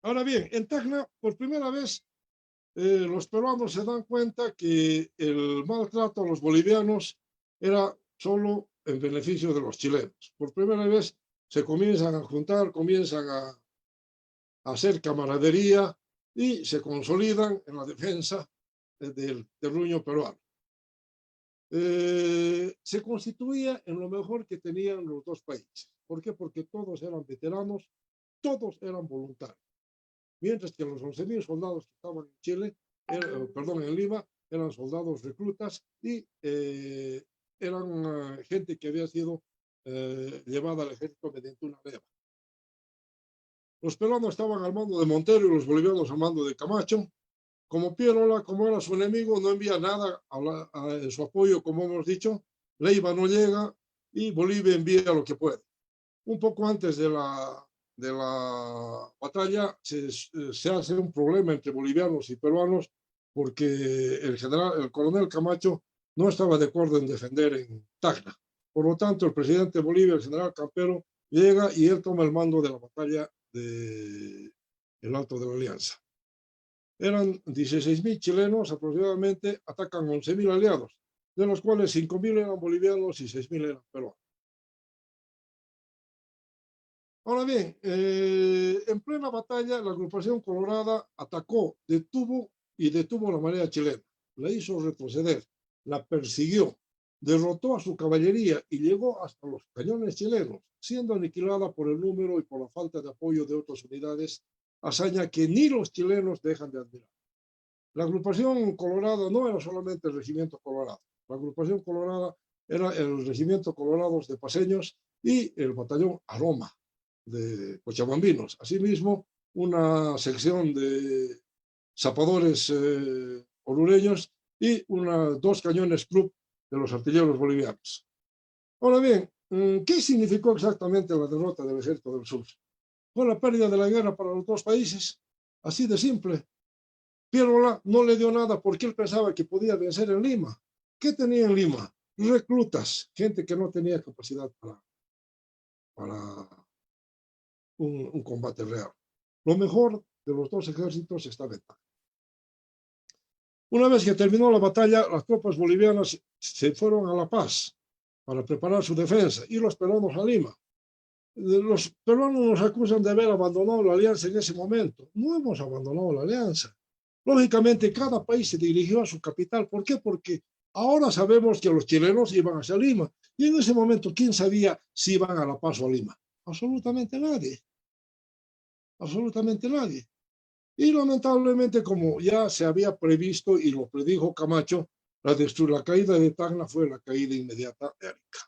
Ahora bien, en Tacna, por primera vez, los peruanos se dan cuenta que el maltrato a los bolivianos era solo en beneficio de los chilenos. Por primera vez se comienzan a juntar, comienzan a hacer camaradería y se consolidan en la defensa del terruño peruano. Se constituía en lo mejor que tenían los dos países. ¿Por qué? Porque todos eran veteranos, todos eran voluntarios. Mientras que los 11.000 soldados que estaban en Chile, en Lima, eran soldados reclutas y eran gente que había sido llevada al ejército mediante una leva. Los peruanos estaban al mando de Montero y los bolivianos al mando de Camacho. Como Pierola, como era su enemigo, no envía nada en su apoyo, como hemos dicho. Leiva no llega y Bolivia envía lo que puede. Un poco antes de la batalla se hace un problema entre bolivianos y peruanos porque el coronel Camacho no estaba de acuerdo en defender en Tacna. Por lo tanto, el presidente de Bolivia, el general Campero, llega y él toma el mando de la batalla del Alto de la Alianza. Eran 16.000 chilenos aproximadamente, atacan 11.000 aliados, de los cuales 5.000 eran bolivianos y 6.000 eran peruanos. Ahora bien, en plena batalla, la agrupación colorada atacó, detuvo la marea chilena, la hizo retroceder, la persiguió, derrotó a su caballería y llegó hasta los cañones chilenos, siendo aniquilada por el número y por la falta de apoyo de otras unidades, hazaña que ni los chilenos dejan de admirar. La agrupación colorada no era solamente el regimiento colorado, la agrupación colorada era el regimiento colorados de paseños y el batallón Aroma de cochabambinos. Asimismo, una sección de zapadores orureños y 2 cañones club de los artilleros bolivianos. Ahora bien, ¿qué significó exactamente la derrota del Ejército del Sur? Fue la pérdida de la guerra para los dos países, así de simple. Pierola no le dio nada porque él pensaba que podía vencer en Lima. ¿Qué tenía en Lima? Reclutas, gente que no tenía capacidad para un combate real. Lo mejor de los dos ejércitos estaba en Tacna. Una vez que terminó la batalla, las tropas bolivianas se fueron a La Paz para preparar su defensa y los peruanos a Lima. Los peruanos nos acusan de haber abandonado la alianza en ese momento. No hemos abandonado la alianza. Lógicamente, cada país se dirigió a su capital. ¿Por qué? Porque ahora sabemos que los chilenos iban hacia Lima. Y en ese momento, ¿quién sabía si iban a La Paz o a Lima? Absolutamente nadie. Absolutamente nadie. Y lamentablemente, como ya se había previsto y lo predijo Camacho, la caída de Tacna fue la caída inmediata de Arica.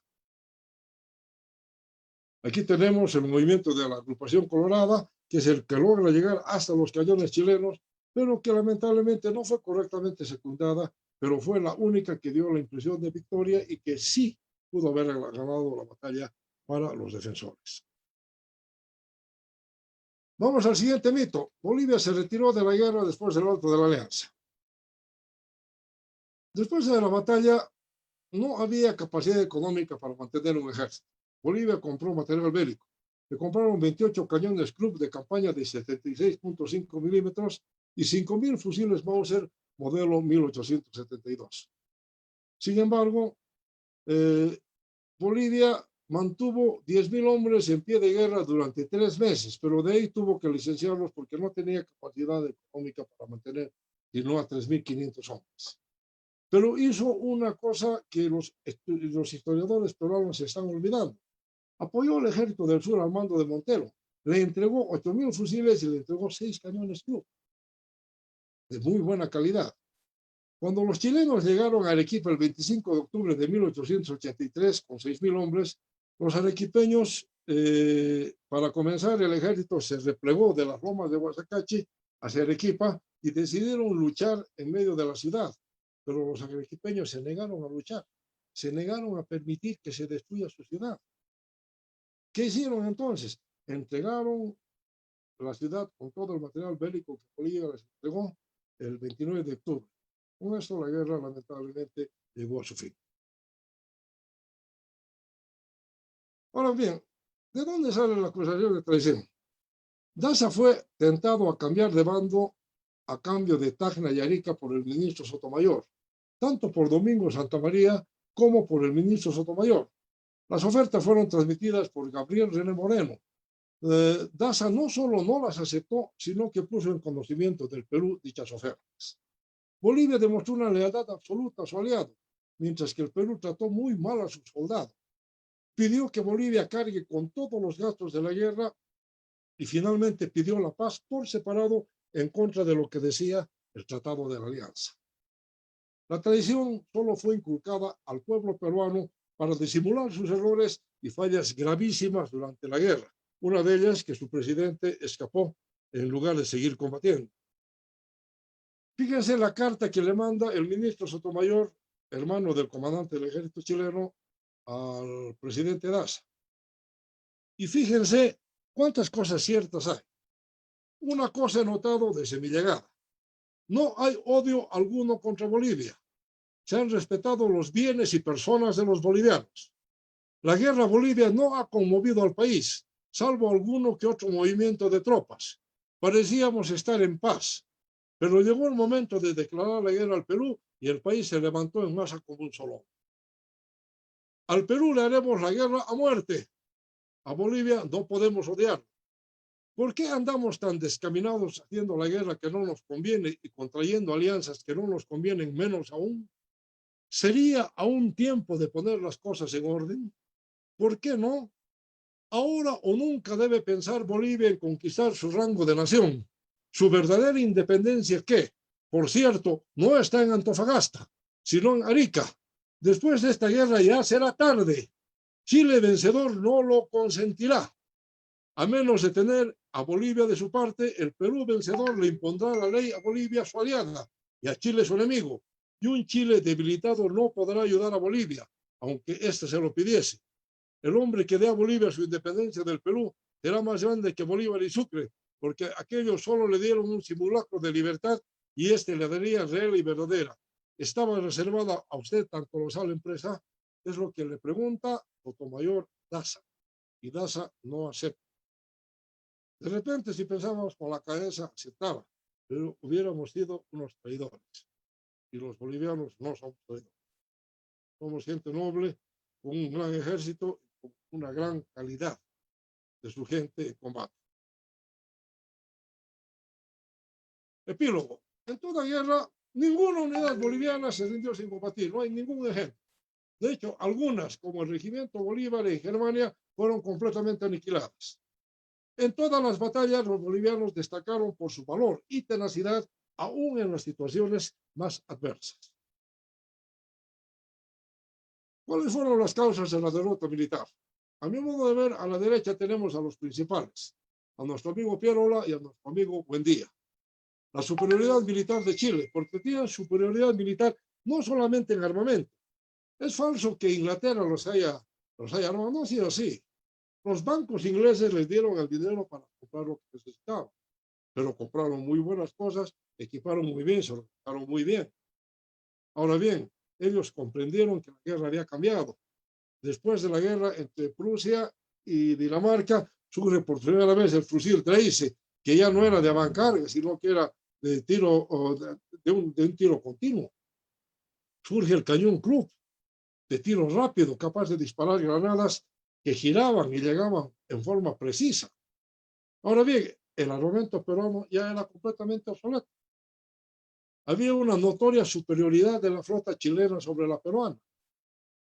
Aquí tenemos el movimiento de la agrupación colorada, que es el que logra llegar hasta los cañones chilenos, pero que lamentablemente no fue correctamente secundada, pero fue la única que dio la impresión de victoria y que sí pudo haber ganado la batalla para los defensores. Vamos al siguiente mito. Bolivia se retiró de la guerra después del Alto de la Alianza. Después de la batalla, no había capacidad económica para mantener un ejército. Bolivia compró material bélico. Le compraron 28 cañones club de campaña de 76.5 milímetros y 5.000 fusiles Mauser modelo 1872. Sin embargo, Bolivia mantuvo 10.000 hombres en pie de guerra durante 3 meses, pero de ahí tuvo que licenciarlos porque no tenía capacidad económica para mantener sino a 3.500 hombres. Pero hizo una cosa que los historiadores peruanos se están olvidando. Apoyó al Ejército del Sur al mando de Montero. Le entregó 8.000 fusiles y le entregó 6 cañones club de muy buena calidad. Cuando los chilenos llegaron a Arequipa el 25 de octubre de 1883 con 6.000 hombres, los arequipeños, para comenzar, el ejército se replegó de las lomas de Huasacachi hacia Arequipa y decidieron luchar en medio de la ciudad. Pero los arequipeños se negaron a luchar, se negaron a permitir que se destruya su ciudad. ¿Qué hicieron entonces? Entregaron la ciudad con todo el material bélico que Bolivia les entregó el 29 de octubre. Con esto la guerra lamentablemente llegó a su fin. Ahora bien, ¿de dónde sale la acusación de traición? Daza fue tentado a cambiar de bando a cambio de Tacna y Arica por el ministro Sotomayor, tanto por Domingo Santamaría como por el ministro Sotomayor. Las ofertas fueron transmitidas por Gabriel René Moreno. Daza no solo no las aceptó, sino que puso en conocimiento del Perú dichas ofertas. Bolivia demostró una lealtad absoluta a su aliado, mientras que el Perú trató muy mal a sus soldados. Pidió que Bolivia cargue con todos los gastos de la guerra y finalmente pidió la paz por separado en contra de lo que decía el Tratado de la Alianza. La traición solo fue inculcada al pueblo peruano para disimular sus errores y fallas gravísimas durante la guerra. Una de ellas que su presidente escapó en lugar de seguir combatiendo. Fíjense la carta que le manda el ministro Sotomayor, hermano del comandante del ejército chileno, al presidente Daza. Y fíjense cuántas cosas ciertas hay. Una cosa he notado desde mi llegada. No hay odio alguno contra Bolivia. Se han respetado los bienes y personas de los bolivianos. La guerra a Bolivia no ha conmovido al país, salvo alguno que otro movimiento de tropas. Parecíamos estar en paz, pero llegó el momento de declarar la guerra al Perú y el país se levantó en masa como un solo. Al Perú le haremos la guerra a muerte. A Bolivia no podemos odiar. ¿Por qué andamos tan descaminados haciendo la guerra que no nos conviene y contrayendo alianzas que no nos convienen menos aún? ¿Sería aún tiempo de poner las cosas en orden? ¿Por qué no? Ahora o nunca debe pensar Bolivia en conquistar su rango de nación, su verdadera independencia que, por cierto, no está en Antofagasta, sino en Arica. Después de esta guerra ya será tarde. Chile vencedor no lo consentirá. A menos de tener a Bolivia de su parte, el Perú vencedor le impondrá la ley a Bolivia su aliada y a Chile su enemigo. Y un Chile debilitado no podrá ayudar a Bolivia, aunque éste se lo pidiese. El hombre que dé a Bolivia su independencia del Perú será más grande que Bolívar y Sucre, porque aquellos solo le dieron un simulacro de libertad y este le daría real y verdadera. ¿Estaba reservada a usted tan colosal empresa? Es lo que le pregunta Sotomayor Daza, y Daza no acepta. De repente, si pensábamos con la cabeza, aceptaba, pero hubiéramos sido unos traidores. Y los bolivianos no somos traidores. Somos gente noble, con un gran ejército, con una gran calidad de su gente en combate. Epílogo. En toda guerra, ninguna unidad boliviana se rindió sin combatir. No hay ningún ejemplo. De hecho, algunas, como el regimiento Bolívar en Germania, fueron completamente aniquiladas. En todas las batallas, los bolivianos destacaron por su valor y tenacidad, aún en las situaciones más adversas. ¿Cuáles fueron las causas de la derrota militar? A mi modo de ver, a la derecha tenemos a los principales, a nuestro amigo Pierola y a nuestro amigo Buendía. La superioridad militar de Chile, porque tiene superioridad militar no solamente en armamento. Es falso que Inglaterra los haya armado, no ha sido así. Los bancos ingleses les dieron el dinero para comprar lo que necesitaban, pero compraron muy buenas cosas, equiparon muy bien, se organizaron muy bien. Ahora bien, ellos comprendieron que la guerra había cambiado. Después de la guerra entre Prusia y Dinamarca, surge por primera vez el fusil Trace, que ya no era de avancarga, sino que era de tiro, de un tiro continuo. Surge el cañón Krupp, de tiro rápido, capaz de disparar granadas que giraban y llegaban en forma precisa. Ahora bien, el armamento peruano ya era completamente obsoleto. Había una notoria superioridad de la flota chilena sobre la peruana.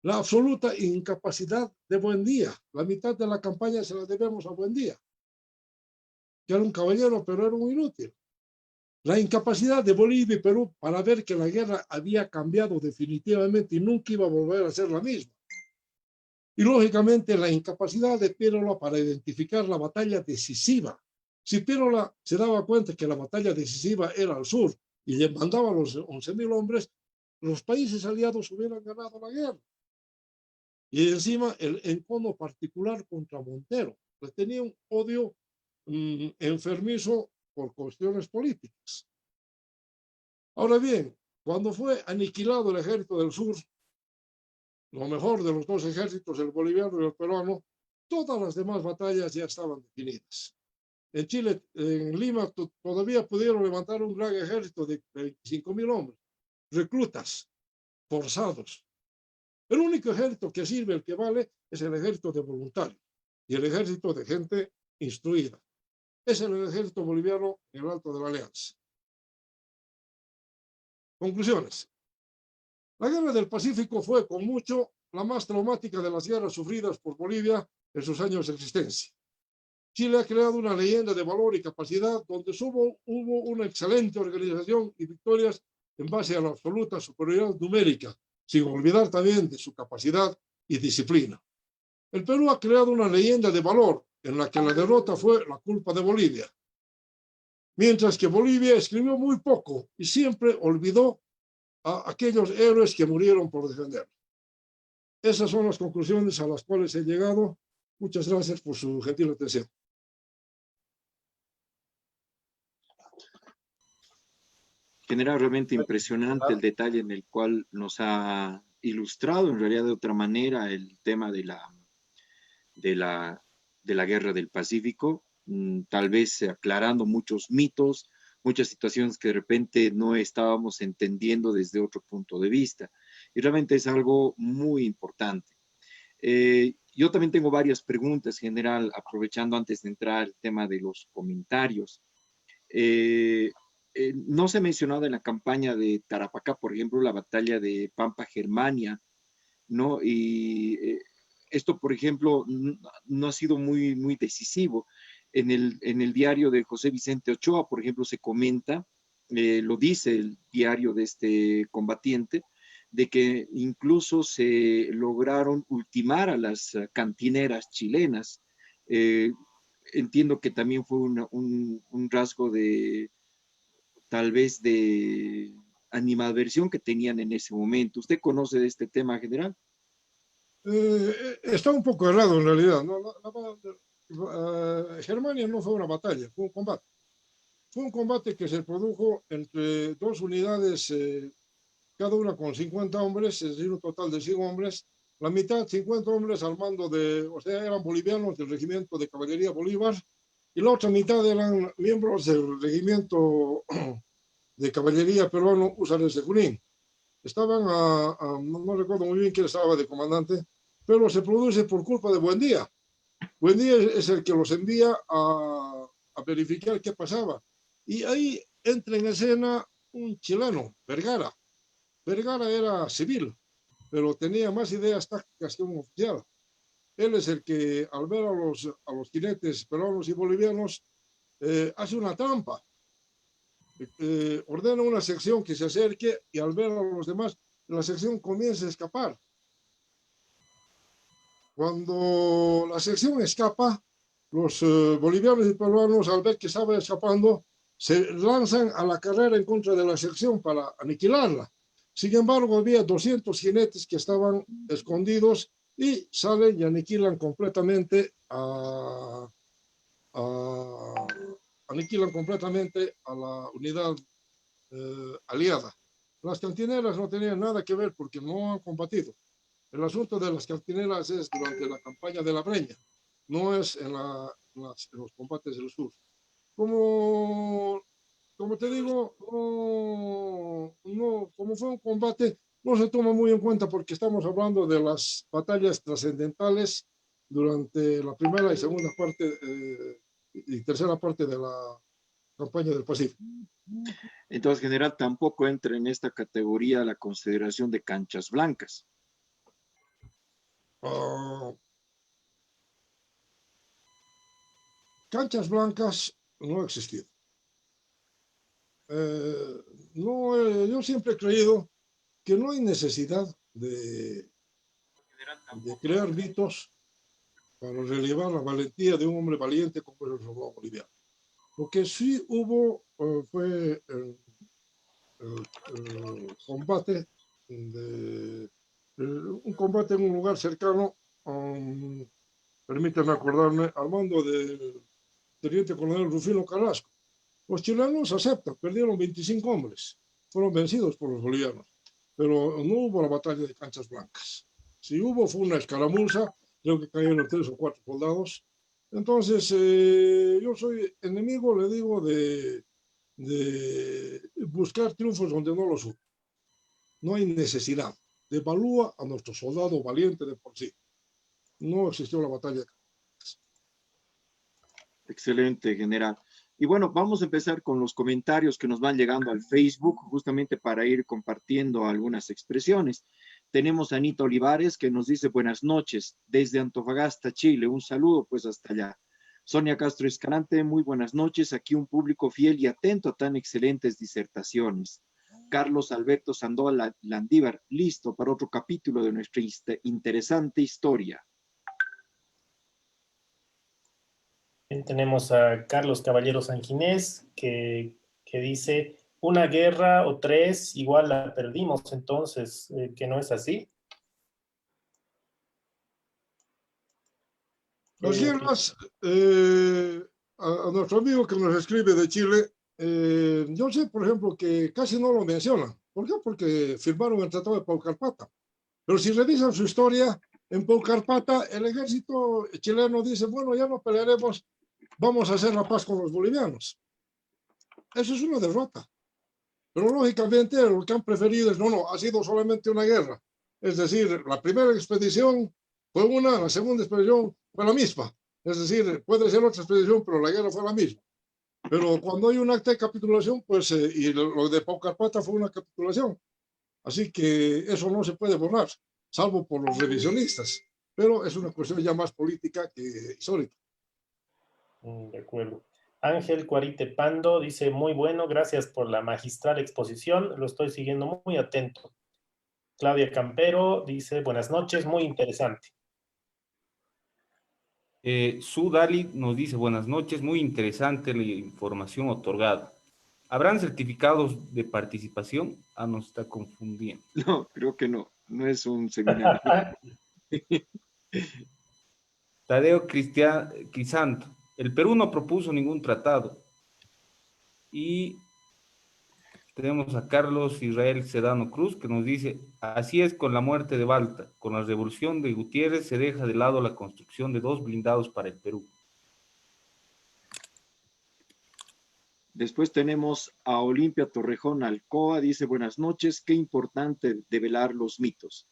La absoluta incapacidad de Buendía. La mitad de la campaña se la debemos a Buendía, que era un caballero, pero era un inútil. La incapacidad de Bolivia y Perú para ver que la guerra había cambiado definitivamente y nunca iba a volver a ser la misma. Y lógicamente la incapacidad de Piérola para identificar la batalla decisiva. Si Piérola se daba cuenta que la batalla decisiva era al sur y le mandaba a los 11.000 hombres, los países aliados hubieran ganado la guerra. Y encima el encono particular contra Montero. Le tenía un odio enfermizo por cuestiones políticas. Ahora bien, cuando fue aniquilado el ejército del sur, lo mejor de los dos ejércitos, el boliviano y el peruano, todas las demás batallas ya estaban definidas. En Chile, en Lima, todavía pudieron levantar un gran ejército de 25.000 hombres, reclutas, forzados. El único ejército que sirve, el que vale, es el ejército de voluntarios y el ejército de gente instruida. Es el ejército boliviano en el Alto de la Alianza. Conclusiones. La guerra del Pacífico fue, con mucho, la más traumática de las guerras sufridas por Bolivia en sus años de existencia. Chile ha creado una leyenda de valor y capacidad donde hubo una excelente organización y victorias en base a la absoluta superioridad numérica, sin olvidar también de su capacidad y disciplina. El Perú ha creado una leyenda de valor en la que la derrota fue la culpa de Bolivia, mientras que Bolivia escribió muy poco y siempre olvidó a aquellos héroes que murieron por defender. Esas son las conclusiones a las cuales he llegado. Muchas gracias por su gentil atención. General, realmente impresionante el detalle en el cual nos ha ilustrado en realidad de otra manera el tema de la, de la guerra del Pacífico, tal vez aclarando muchos mitos, muchas situaciones que de repente no estábamos entendiendo desde otro punto de vista. Y realmente es algo muy importante. Yo también tengo varias preguntas, general, aprovechando antes de entrar al tema de los comentarios. No se ha mencionado en la campaña de Tarapacá, por ejemplo, la batalla de Pampa Germania, ¿no? Y esto, por ejemplo, no ha sido muy decisivo. En el diario de José Vicente Ochoa, por ejemplo, se comenta, lo dice el diario de este combatiente, de que incluso se lograron ultimar a las cantineras chilenas. Eh, Entiendo que también fue un rasgo de, tal vez, de animadversión que tenían en ese momento. ¿Usted conoce de este tema, general? Está un poco errado en realidad, ¿no? Germania no fue una batalla, fue un combate. Fue un combate que se produjo entre dos unidades, cada una con 50 hombres, es decir, un total de 100 hombres. La mitad, 50 hombres al mando de, o sea, eran bolivianos del regimiento de caballería Bolívar, y la otra mitad eran miembros del regimiento de caballería peruano Húsares de Junín. Estaban no recuerdo muy bien quién estaba de comandante, pero se produce por culpa de Buendía. Buendía es el que los envía a verificar qué pasaba. Y ahí entra en escena un chileno, Vergara. Vergara era civil, pero tenía más ideas tácticas que un oficial. Él es el que, al ver a los jinetes peruanos y bolivianos, hace una trampa. Ordena una sección que se acerque y al ver a los demás, la sección comienza a escapar. Cuando la sección escapa, los bolivianos y peruanos, al ver que estaba escapando, se lanzan a la carrera en contra de la sección para aniquilarla. Sin embargo, había 200 jinetes que estaban escondidos y salen y aniquilan completamente a la unidad aliada. Las cantineras no tenían nada que ver porque no han combatido. El asunto de las cantineras es durante la campaña de la Breña, no es en los combates del sur. Como, como te digo, como fue un combate, no se toma muy en cuenta porque estamos hablando de las batallas trascendentales durante la primera y segunda parte y tercera parte de la campaña del Pacífico. Entonces, general, tampoco entra en esta categoría la consideración de canchas blancas. Canchas blancas no ha existido. no, yo siempre he creído que no hay necesidad de crear mitos para relevar la valentía de un hombre valiente como es el soldado boliviano. Lo que sí hubo fue el combate, un combate en un lugar cercano, permítanme acordarme, al mando del teniente coronel Rufino Carrasco. Los chilenos aceptan, perdieron 25 hombres, fueron vencidos por los bolivianos, pero no hubo la batalla de Canchas Blancas. Si hubo, fue una escaramuza, creo que cayeron 3 o 4 soldados. Entonces, yo soy enemigo, le digo, de buscar triunfos donde no los hubo. No hay necesidad. Devalúa a nuestro soldado valiente de por sí. No existió la batalla. Excelente, general. Y bueno, vamos a empezar con los comentarios que nos van llegando al Facebook, justamente para ir compartiendo algunas expresiones. Tenemos a Anita Olivares que nos dice buenas noches desde Antofagasta, Chile. Un saludo pues hasta allá. Sonia Castro Escalante, muy buenas noches. Aquí un público fiel y atento a tan excelentes disertaciones. Carlos Alberto Sandoval Landívar, listo para otro capítulo de nuestra interesante historia. Tenemos a Carlos Caballero Sanginés que dice, una guerra o 3 igual la perdimos, entonces, que no es así. Las guerras, a nuestro amigo que nos escribe de Chile, yo sé, por ejemplo, que casi no lo mencionan. ¿Por qué? Porque firmaron el Tratado de Paucarpata. Pero si revisan su historia, en Paucarpata el ejército chileno dice, bueno, ya no pelearemos, vamos a hacer la paz con los bolivianos. Eso es una derrota. Pero lógicamente lo que han preferido es, no, ha sido solamente una guerra. Es decir, la primera expedición fue una, la segunda expedición fue la misma. Es decir, puede ser otra expedición, pero la guerra fue la misma. Pero cuando hay un acta de capitulación, pues, y lo de Paucarpata fue una capitulación. Así que eso no se puede borrar, salvo por los revisionistas. Pero es una cuestión ya más política que histórica. De acuerdo. Ángel Cuarite Pando dice, muy bueno, gracias por la magistral exposición, lo estoy siguiendo muy atento. Claudia Campero dice, buenas noches, muy interesante. Su Dali nos dice, buenas noches, muy interesante la información otorgada. ¿Habrán certificados de participación? Ah, nos está confundiendo. No, creo que no, no es un seminario. Tadeo Crisanto, el Perú no propuso ningún tratado. Y tenemos a Carlos Israel Sedano Cruz que nos dice, así es con la muerte de Balta, con la revolución de Gutiérrez se deja de lado la construcción de 2 blindados para el Perú. Después tenemos a Olimpia Torrejón Alcoa, dice buenas noches, qué importante develar los mitos.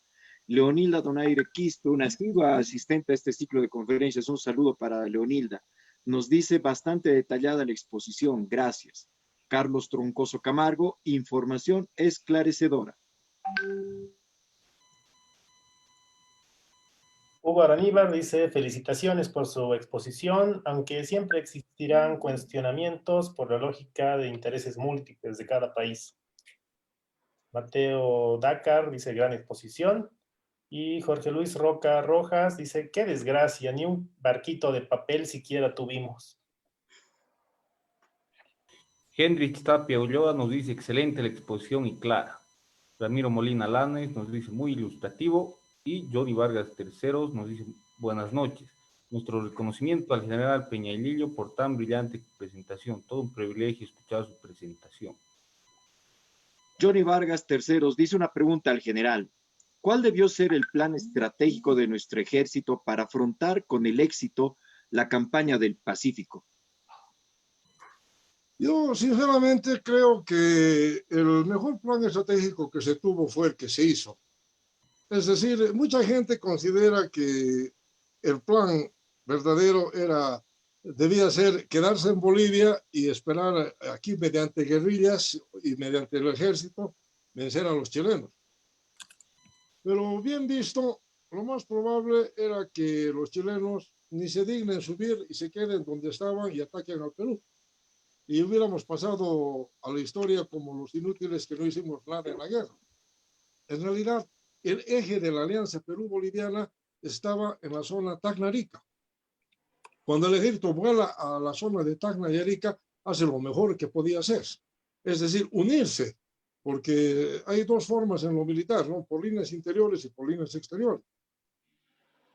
Leonilda Donaire Quispe, una asidua asistente a este ciclo de conferencias, un saludo para Leonilda. Nos dice bastante detallada la exposición, gracias. Carlos Troncoso Camargo, información esclarecedora. Hugo Araníbar dice, felicitaciones por su exposición, aunque siempre existirán cuestionamientos por la lógica de intereses múltiples de cada país. Mateo Dakar dice, gran exposición. Y Jorge Luis Roca Rojas dice, qué desgracia, ni un barquito de papel siquiera tuvimos. Hendrix Tapia Ulloa nos dice, excelente la exposición y clara. Ramiro Molina Lanes nos dice, muy ilustrativo. Y Johnny Vargas III nos dice, buenas noches. Nuestro reconocimiento al general Peñailillo por tan brillante presentación. Todo un privilegio escuchar su presentación. Johnny Vargas III dice una pregunta al general. ¿Cuál debió ser el plan estratégico de nuestro ejército para afrontar con el éxito la campaña del Pacífico? Yo sinceramente creo que el mejor plan estratégico que se tuvo fue el que se hizo. Es decir, mucha gente considera que el plan verdadero debía ser quedarse en Bolivia y esperar aquí mediante guerrillas y mediante el ejército vencer a los chilenos. Pero bien visto, lo más probable era que los chilenos ni se dignen subir y se queden donde estaban y ataquen al Perú. y hubiéramos pasado a la historia como los inútiles que no hicimos nada en la guerra. En realidad, el eje de la alianza Perú-Boliviana estaba en la zona Tacna-Arica. Cuando el ejército vuela a la zona de Tacna y Arica, hace lo mejor que podía hacer, es decir, unirse, porque hay dos formas en lo militar, ¿no? Por líneas interiores y por líneas exteriores.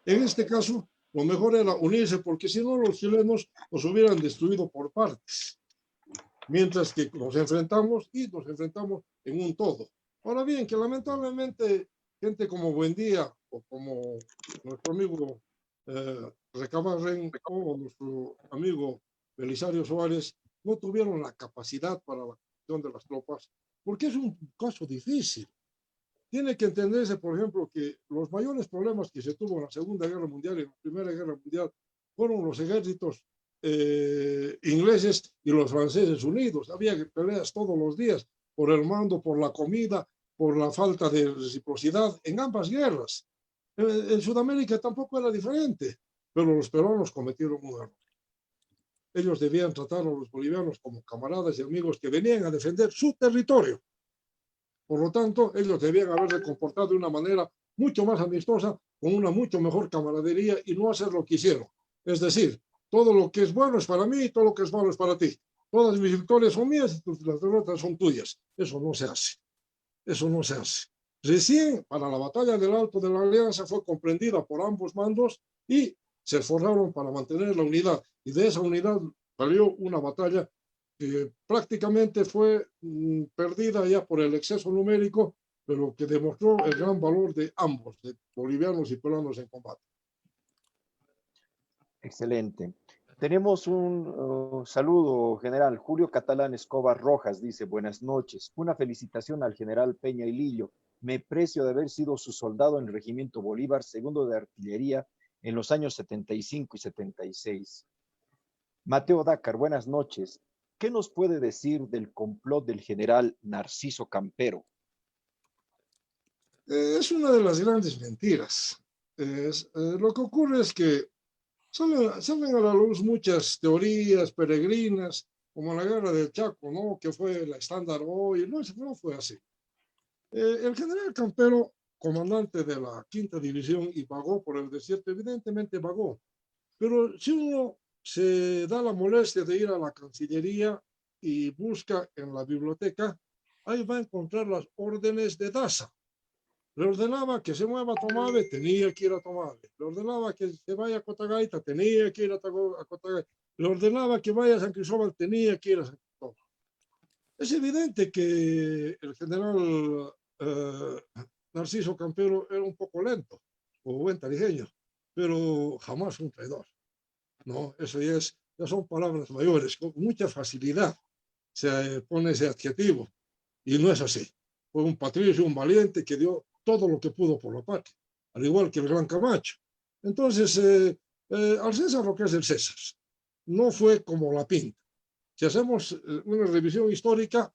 En este caso, lo mejor era unirse, porque si no, los chilenos nos hubieran destruido por partes, mientras que nos enfrentamos en un todo. Ahora bien, que lamentablemente gente como Buendía o como nuestro amigo Recabarren o nuestro amigo Belisario Suárez no tuvieron la capacidad para la gestión de las tropas, porque es un caso difícil. Tiene que entenderse, por ejemplo, que los mayores problemas que se tuvo en la Segunda Guerra Mundial y en la Primera Guerra Mundial fueron los ejércitos ingleses y los franceses unidos. Había peleas todos los días por el mando, por la comida, por la falta de reciprocidad en ambas guerras. En Sudamérica tampoco era diferente, pero los peruanos cometieron un error. Ellos debían tratar a los bolivianos como camaradas y amigos que venían a defender su territorio. Por lo tanto, ellos debían haberse comportado de una manera mucho más amistosa, con una mucho mejor camaradería y no hacer lo que hicieron. Es decir, todo lo que es bueno es para mí y todo lo que es malo es para ti. Todas mis victorias son mías y las derrotas son tuyas. Eso no se hace. Eso no se hace. Recién, para la batalla del Alto de la Alianza, fue comprendida por ambos mandos y se esforzaron para mantener la unidad. Y de esa unidad salió una batalla que prácticamente fue perdida ya por el exceso numérico, pero que demostró el gran valor de ambos, de bolivianos y peruanos en combate. Excelente. Tenemos un saludo, general. Julio Catalán Escobar Rojas dice, buenas noches. Una felicitación al general Peña y Lillo. Me precio de haber sido su soldado en el Regimiento Bolívar, segundo de artillería, en los años 75 y 76. Mateo Dácar, buenas noches. ¿Qué nos puede decir del complot del general Narciso Campero? Es una de las grandes mentiras. Lo que ocurre es que salen a la luz muchas teorías peregrinas, como la guerra del Chaco, ¿no? Que fue la Standard Oil. No fue así. El general Campero, comandante de la 5ª División, y vagó por el desierto, evidentemente vagó. Pero si uno se da la molestia de ir a la Cancillería y busca en la biblioteca, ahí va a encontrar las órdenes de Daza. Le ordenaba que se mueva a Tomave, tenía que ir a Tomave. Le ordenaba que se vaya a Cotagaita, tenía que ir a Cotagaita. Le ordenaba que vaya a San Cristóbal, tenía que ir a San Cristóbal. Es evidente que el general Narciso Campero era un poco lento o buen tarijeño, pero jamás un traidor. No, eso ya son palabras mayores. Con mucha facilidad se pone ese adjetivo y no es así. Fue un patricio, un valiente que dio todo lo que pudo por la patria, al igual que el gran Camacho. Entonces, al César lo que es el César, no fue como la pinta. Si hacemos una revisión histórica,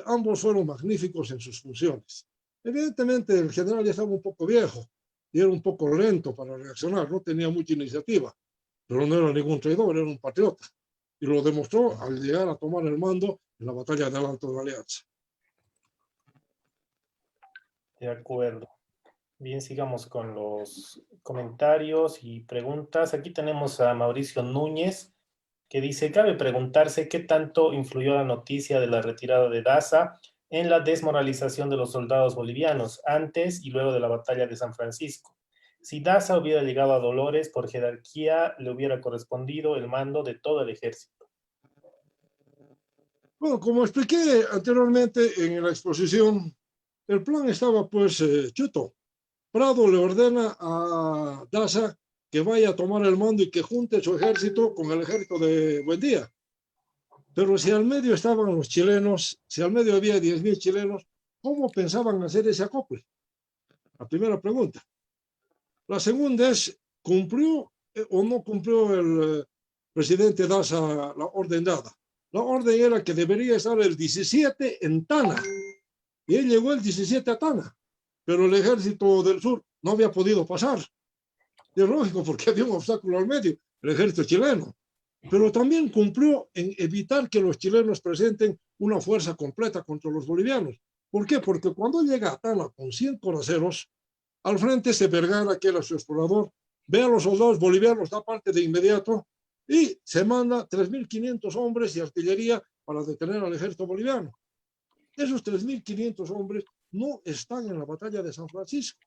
ambos fueron magníficos en sus funciones. Evidentemente, el general ya estaba un poco viejo y era un poco lento para reaccionar, no tenía mucha iniciativa, pero no era ningún traidor, era un patriota. Y lo demostró al llegar a tomar el mando en la batalla del Alto de la Alianza. De acuerdo. Bien, sigamos con los comentarios y preguntas. Aquí tenemos a Mauricio Núñez, que dice, cabe preguntarse qué tanto influyó la noticia de la retirada de Daza en la desmoralización de los soldados bolivianos antes y luego de la batalla de San Francisco. Si Daza hubiera llegado a Dolores, por jerarquía le hubiera correspondido el mando de todo el ejército. Bueno, como expliqué anteriormente en la exposición, el plan estaba pues chuto. Prado le ordena a Daza que vaya a tomar el mando y que junte su ejército con el ejército de Buendía. Pero si al medio estaban los chilenos, si al medio había 10.000 chilenos, ¿cómo pensaban hacer ese acople? La primera pregunta. La segunda es, ¿cumplió o no cumplió el presidente Daza la orden dada? La orden era que debería estar el 17 en Tana. Y él llegó el 17 a Tana. Pero el ejército del sur no había podido pasar. Y es lógico, porque había un obstáculo al medio, el ejército chileno. pero también cumplió en evitar que los chilenos presenten una fuerza completa contra los bolivianos. ¿Por qué? Porque cuando llega a Tala con 100 coraceros, al frente se Vergara, que era su explorador, ve a los soldados bolivianos, da parte de inmediato y se manda 3.500 hombres y artillería para detener al ejército boliviano. Esos 3.500 hombres no están en la batalla de San Francisco.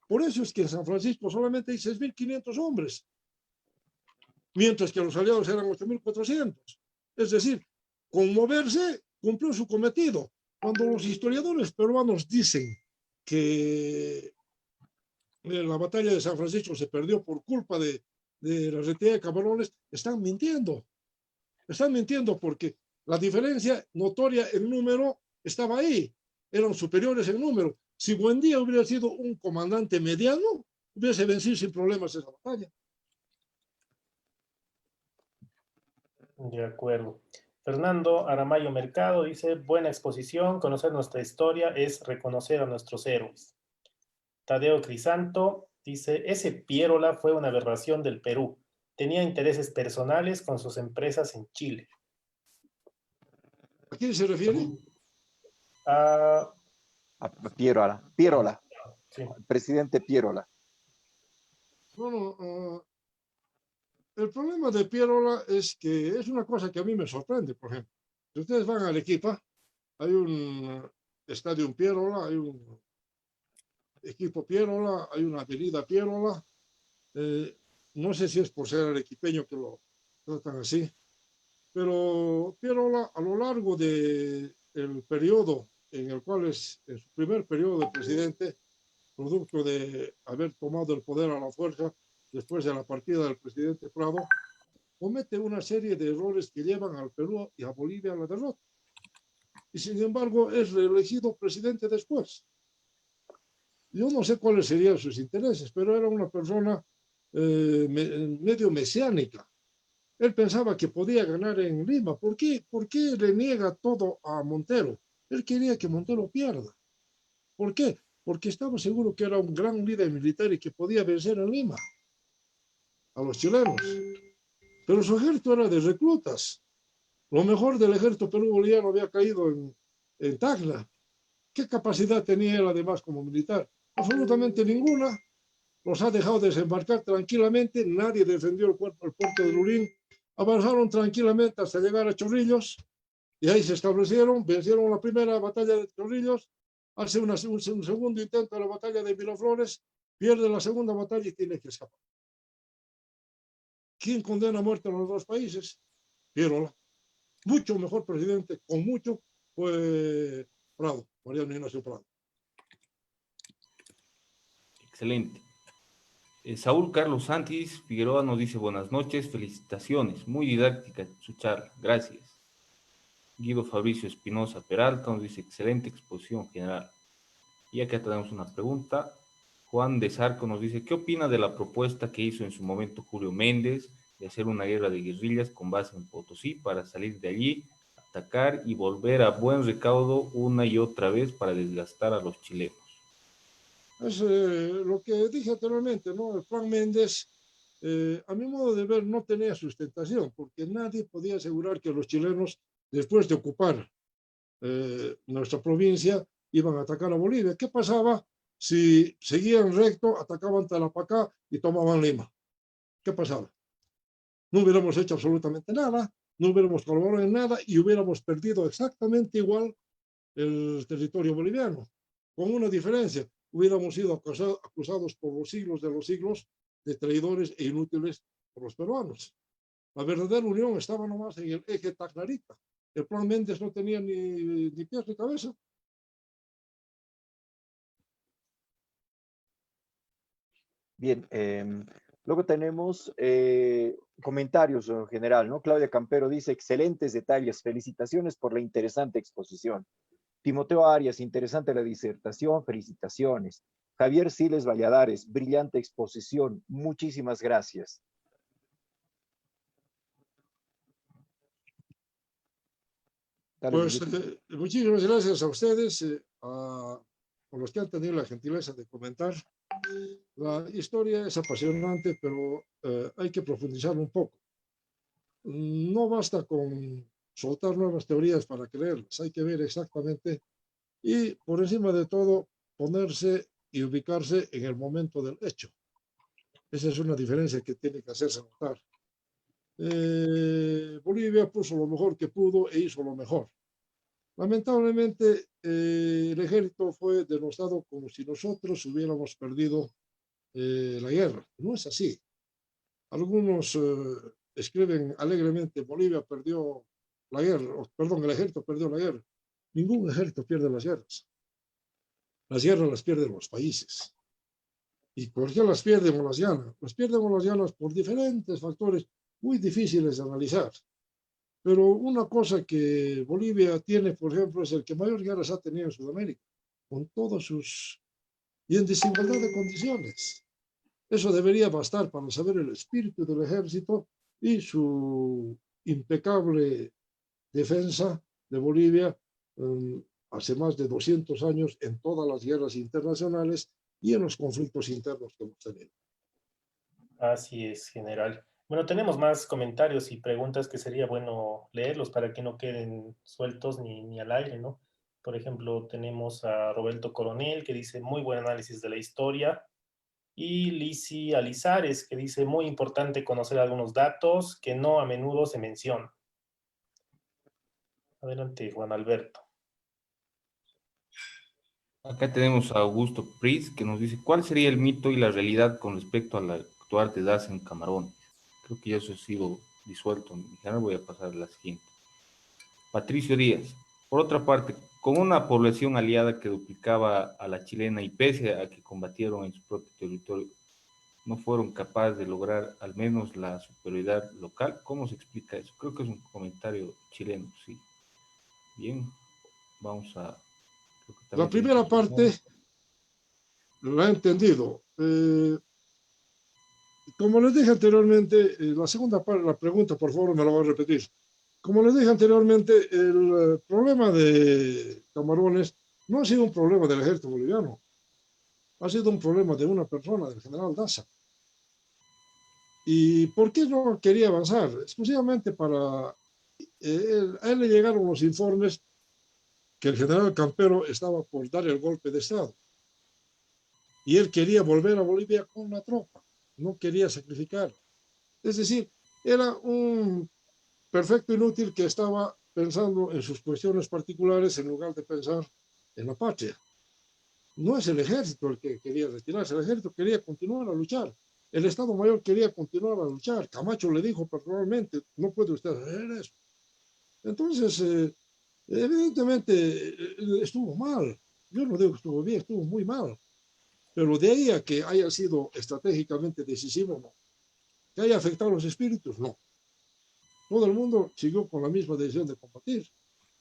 Por eso es que en San Francisco solamente hay 6.500 hombres, mientras que los aliados eran 8.400. Es decir, con moverse cumplió su cometido. Cuando los historiadores peruanos dicen que la batalla de San Francisco se perdió por culpa de la retirada de Camarones, están mintiendo. Están mintiendo porque la diferencia notoria en número estaba ahí. Eran superiores en número. Si Buendía hubiera sido un comandante mediano, hubiese vencido sin problemas esa batalla. De acuerdo. Fernando Aramayo Mercado dice, buena exposición, conocer nuestra historia es reconocer a nuestros héroes. Tadeo Crisanto dice, ese Pierola fue una aberración del Perú. Tenía intereses personales con sus empresas en Chile. ¿A quién se refiere? A Pierola, Sí. presidente Pierola. Bueno, el problema de Pierola es que es una cosa que a mí me sorprende, por ejemplo. Si ustedes van a Arequipa, hay un estadio Pierola, hay un equipo Pierola, hay una avenida Pierola. No sé si es por ser arequipeño que lo tratan así, pero Pierola a lo largo del periodo en el cual es en su primer periodo de presidente, producto de haber tomado el poder a la fuerza después de la partida del presidente Prado, comete una serie de errores que llevan al Perú y a Bolivia a la derrota. Y sin embargo es reelegido presidente después. Yo no sé cuáles serían sus intereses, pero era una persona medio mesiánica. Él pensaba que podía ganar en Lima. ¿Por qué le niega todo a Montero? Él quería que Montero pierda. ¿Por qué? Porque estaba seguro que era un gran líder militar y que podía vencer en Lima a los chilenos. Pero su ejército era de reclutas. Lo mejor del ejército perú-boliviano había caído en Tacna. ¿Qué capacidad tenía él además como militar? Absolutamente ninguna. Los ha dejado desembarcar tranquilamente. Nadie defendió el puerto de Lurín. Avanzaron tranquilamente hasta llegar a Chorrillos y ahí se establecieron, vencieron la primera batalla de Chorrillos, hace un segundo intento de la batalla de Miraflores, pierde la segunda batalla y tiene que escapar. ¿Quién condena a muerte a los dos países? Pierola. Mucho mejor presidente, con mucho, fue Prado, Mariano Ignacio Prado. Excelente. Saúl Carlos Santis Figueroa nos dice buenas noches, felicitaciones, muy didáctica su charla, gracias. Guido Fabricio Espinosa Peralta nos dice excelente exposición general. Y acá tenemos una pregunta. Juan de Zarco nos dice, ¿qué opina de la propuesta que hizo en su momento Julio Méndez de hacer una guerra de guerrillas con base en Potosí para salir de allí, atacar y volver a buen recaudo una y otra vez para desgastar a los chilenos? Es lo que dije anteriormente, ¿no? El plan Méndez, a mi modo de ver, no tenía sustentación, porque nadie podía asegurar que los chilenos, después de ocupar nuestra provincia, iban a atacar a Bolivia. ¿Qué pasaba si seguían recto, atacaban Tarapacá y tomaban Lima? ¿Qué pasaba? No hubiéramos hecho absolutamente nada, no hubiéramos colaborado en nada y hubiéramos perdido exactamente igual el territorio boliviano, con una diferencia. Hubiéramos sido acusados por los siglos de los siglos de traidores e inútiles por los peruanos. La verdadera unión estaba nomás en el eje Tacnarita. El plan Méndez no tenía ni pies ni cabeza. Bien, luego tenemos comentarios en general, ¿no? Claudia Campero dice, excelentes detalles, felicitaciones por la interesante exposición. Timoteo Arias, interesante la disertación, felicitaciones. Javier Siles Valladares, brillante exposición, muchísimas gracias. Dale, Pues muchísimas gracias a ustedes, por los que han tenido la gentileza de comentar. La historia es apasionante, pero hay que profundizar un poco. No basta con soltar nuevas teorías para creerlas, hay que ver exactamente y por encima de todo ponerse y ubicarse en el momento del hecho. Esa es una diferencia que tiene que hacerse notar. Bolivia puso lo mejor que pudo e hizo lo mejor. Lamentablemente, el ejército fue denostado como si nosotros hubiéramos perdido la guerra. No es así. Algunos escriben alegremente, Bolivia perdió la guerra, perdón, el ejército perdió la guerra. Ningún ejército pierde las guerras. Las guerras las pierden los países. ¿Y por qué las pierden o las ganan? Las pierden o las ganan por diferentes factores muy difíciles de analizar. Pero una cosa que Bolivia tiene, por ejemplo, es el que mayor guerras ha tenido en Sudamérica, con todos sus... y en desigualdad de condiciones. Eso debería bastar para saber el espíritu del ejército y su impecable defensa de Bolivia hace más de 200 años en todas las guerras internacionales y en los conflictos internos que hemos tenido. Así es, general. Bueno, tenemos más comentarios y preguntas que sería bueno leerlos para que no queden sueltos ni al aire, ¿no? Por ejemplo, tenemos a Roberto Coronel que dice muy buen análisis de la historia y Lisi Alizares que dice muy importante conocer algunos datos que no a menudo se mencionan. Adelante, Juan Alberto. Acá tenemos a Augusto Pris que nos dice, ¿cuál sería el mito y la realidad con respecto a la actuar de DAS en Camarón? Creo que ya eso ha sido disuelto. En general voy a pasar a la siguiente. Patricio Díaz. Por otra parte, con una población aliada que duplicaba a la chilena y pese a que combatieron en su propio territorio, no fueron capaces de lograr al menos la superioridad local. ¿Cómo se explica eso? Creo que es un comentario chileno, sí. Bien, vamos a... Creo que La también tiene primera parte la he entendido. Como les dije anteriormente, la segunda parte, la pregunta, por favor, me la voy a repetir. Como les dije anteriormente, el problema de Camarones no ha sido un problema del ejército boliviano, ha sido un problema de una persona, del general Daza. ¿Y por qué no quería avanzar? Exclusivamente para... a él le llegaron los informes que el general Campero estaba por dar el golpe de Estado. Y él quería volver a Bolivia con la tropa, no quería sacrificar. Es decir, era un perfecto inútil que estaba pensando en sus cuestiones particulares en lugar de pensar en la patria. No es el ejército el que quería retirarse, el ejército quería continuar a luchar. El Estado Mayor quería continuar a luchar. Camacho le dijo personalmente, no puede usted hacer eso. Entonces, evidentemente, estuvo mal. Yo no digo que estuvo bien, estuvo muy mal. Pero de ahí a que haya sido estratégicamente decisivo, no. Que haya afectado a los espíritus, no. Todo el mundo siguió con la misma decisión de combatir.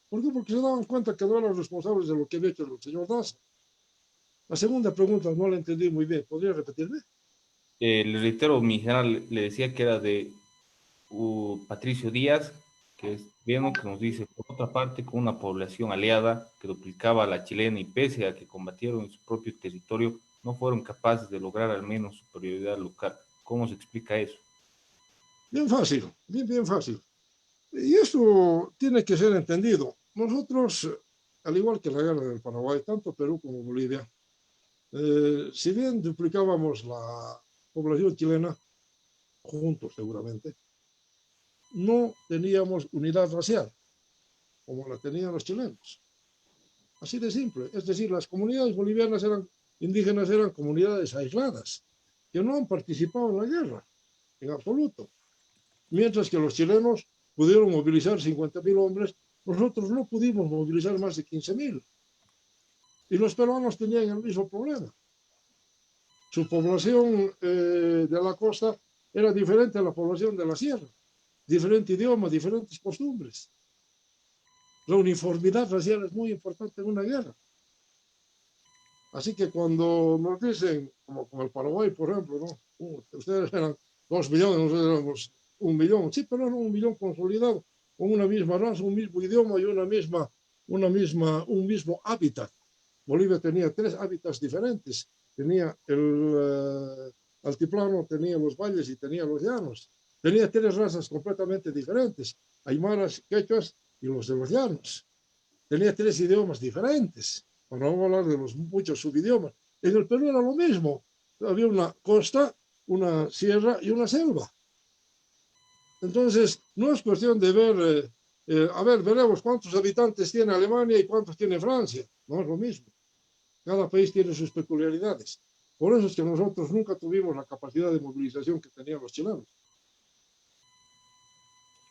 ¿Por qué? Porque se daban cuenta que no eran responsables de lo que había hecho el señor Daza. La segunda pregunta no la entendí muy bien. ¿Podría repetirme? le reitero, mi general le decía que era de Patricio Díaz, que es bien que nos dice, por otra parte, con una población aliada que duplicaba a la chilena y pese a que combatieron en su propio territorio, no fueron capaces de lograr al menos superioridad local. ¿Cómo se explica eso? Bien fácil, bien fácil. Y esto tiene que ser entendido. Nosotros, al igual que la guerra del Paraguay, tanto Perú como Bolivia, si bien duplicábamos la población chilena, juntos seguramente, no teníamos unidad racial, como la tenían los chilenos. Así de simple. Es decir, las comunidades bolivianas indígenas eran comunidades aisladas, que no han participado en la guerra, en absoluto. Mientras que los chilenos pudieron movilizar 50.000 hombres, nosotros no pudimos movilizar más de 15.000. Y los peruanos tenían el mismo problema. Su población de la costa era diferente a la población de la sierra. Diferente idioma, diferentes costumbres. La uniformidad racial es muy importante en una guerra. Así que cuando nos dicen, como con el Paraguay, por ejemplo, ¿no? Ustedes eran 2 millones, nosotros éramos 1 millón. Sí, pero era 1 millón consolidado, con una misma raza, un mismo idioma y un mismo hábitat. Bolivia tenía 3 hábitats diferentes. Tenía el altiplano, tenía los valles y tenía los llanos. tenía tres razas completamente diferentes, aymaras, quechuas y los de los llanos. Tenía tres idiomas diferentes, para no hablar de los muchos subidiomas. En el Perú era lo mismo, había una costa, una sierra y una selva. Entonces, no es cuestión de ver, a ver, veremos cuántos habitantes tiene Alemania y cuántos tiene Francia, no es lo mismo. Cada país tiene sus peculiaridades. Por eso es que nosotros nunca tuvimos la capacidad de movilización que tenían los chilenos.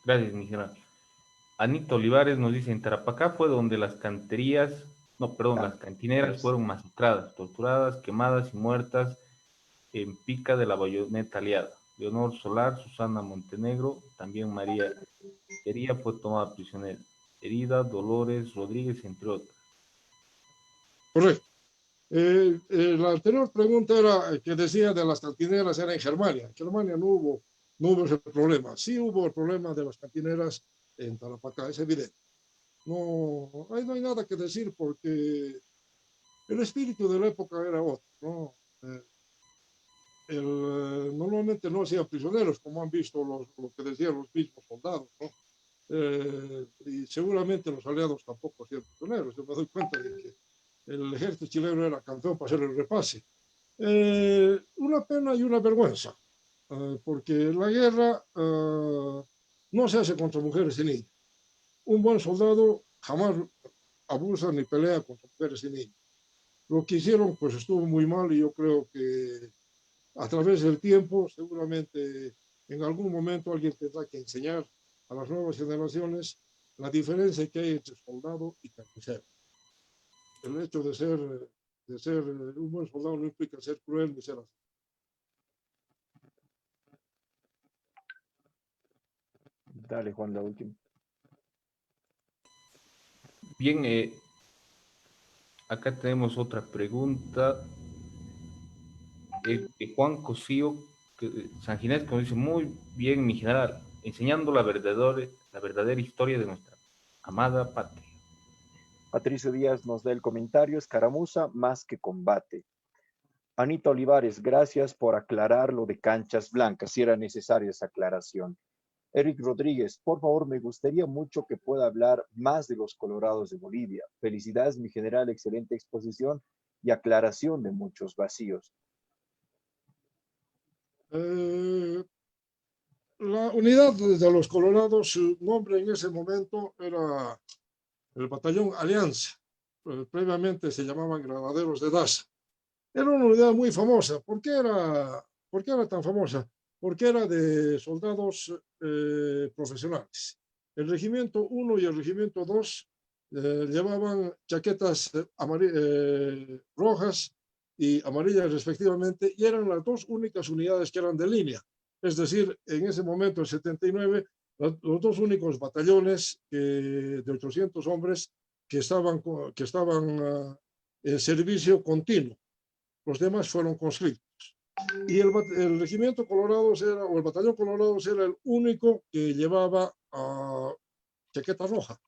Gracias, mi general. Anita Olivares nos dice, en Tarapacá fue donde las canterías, no, perdón, las cantineras fueron masacradas, torturadas, quemadas y muertas en pica de la bayoneta aliada. Leonor Solar, Susana Montenegro, también María Hería fue tomada prisionera. Herida, Dolores Rodríguez, entre otras. Correcto. La anterior pregunta era que decía de las cantineras era en Germania. En Germania no hubo ese problema. Sí hubo el problema de las cantineras en Tarapacá, es evidente. No, ahí no hay nada que decir porque el espíritu de la época era otro, ¿no? Normalmente no hacían prisioneros, como han visto lo que decían los mismos soldados, ¿no? Y seguramente los aliados tampoco hacían prisioneros. Yo me doy cuenta de que el ejército chileno era campeón para hacer el repase. Una pena y una vergüenza, porque la guerra no se hace contra mujeres y niños. Un buen soldado jamás abusa ni pelea contra mujeres y niños. Lo que hicieron pues estuvo muy mal y yo creo que a través del tiempo seguramente en algún momento alguien tendrá que enseñar a las nuevas generaciones la diferencia que hay entre soldado y carnicero. El hecho de ser un buen soldado no implica ser cruel ni ser así. Dale, Juan, la última. Bien, acá tenemos otra pregunta. Juan Cosío San Ginés, como dice, muy bien, mi general, enseñando la verdadera historia de nuestra amada patria. Patricio Díaz nos da el comentario, escaramuza más que combate. Anita Olivares, gracias por aclarar lo de canchas blancas, si era necesaria esa aclaración. Eric Rodríguez, por favor, me gustaría mucho que pueda hablar más de los Colorados de Bolivia. Felicidades, mi general, excelente exposición y aclaración de muchos vacíos. La unidad de los Colorados, su nombre en ese momento era el Batallón Alianza. Previamente se llamaban Granaderos de Daza. Era una unidad muy famosa. ¿Por qué era tan famosa? Porque era de soldados profesionales. El Regimiento 1 y el Regimiento 2 llevaban chaquetas rojas y amarillas respectivamente, y eran las dos únicas unidades que eran de línea. Es decir, en ese momento, el 79, los dos únicos batallones de 800 hombres que estaban en servicio continuo. Los demás fueron conscriptos. Y el Regimiento Colorados o el Batallón Colorados era el único que llevaba chaqueta roja.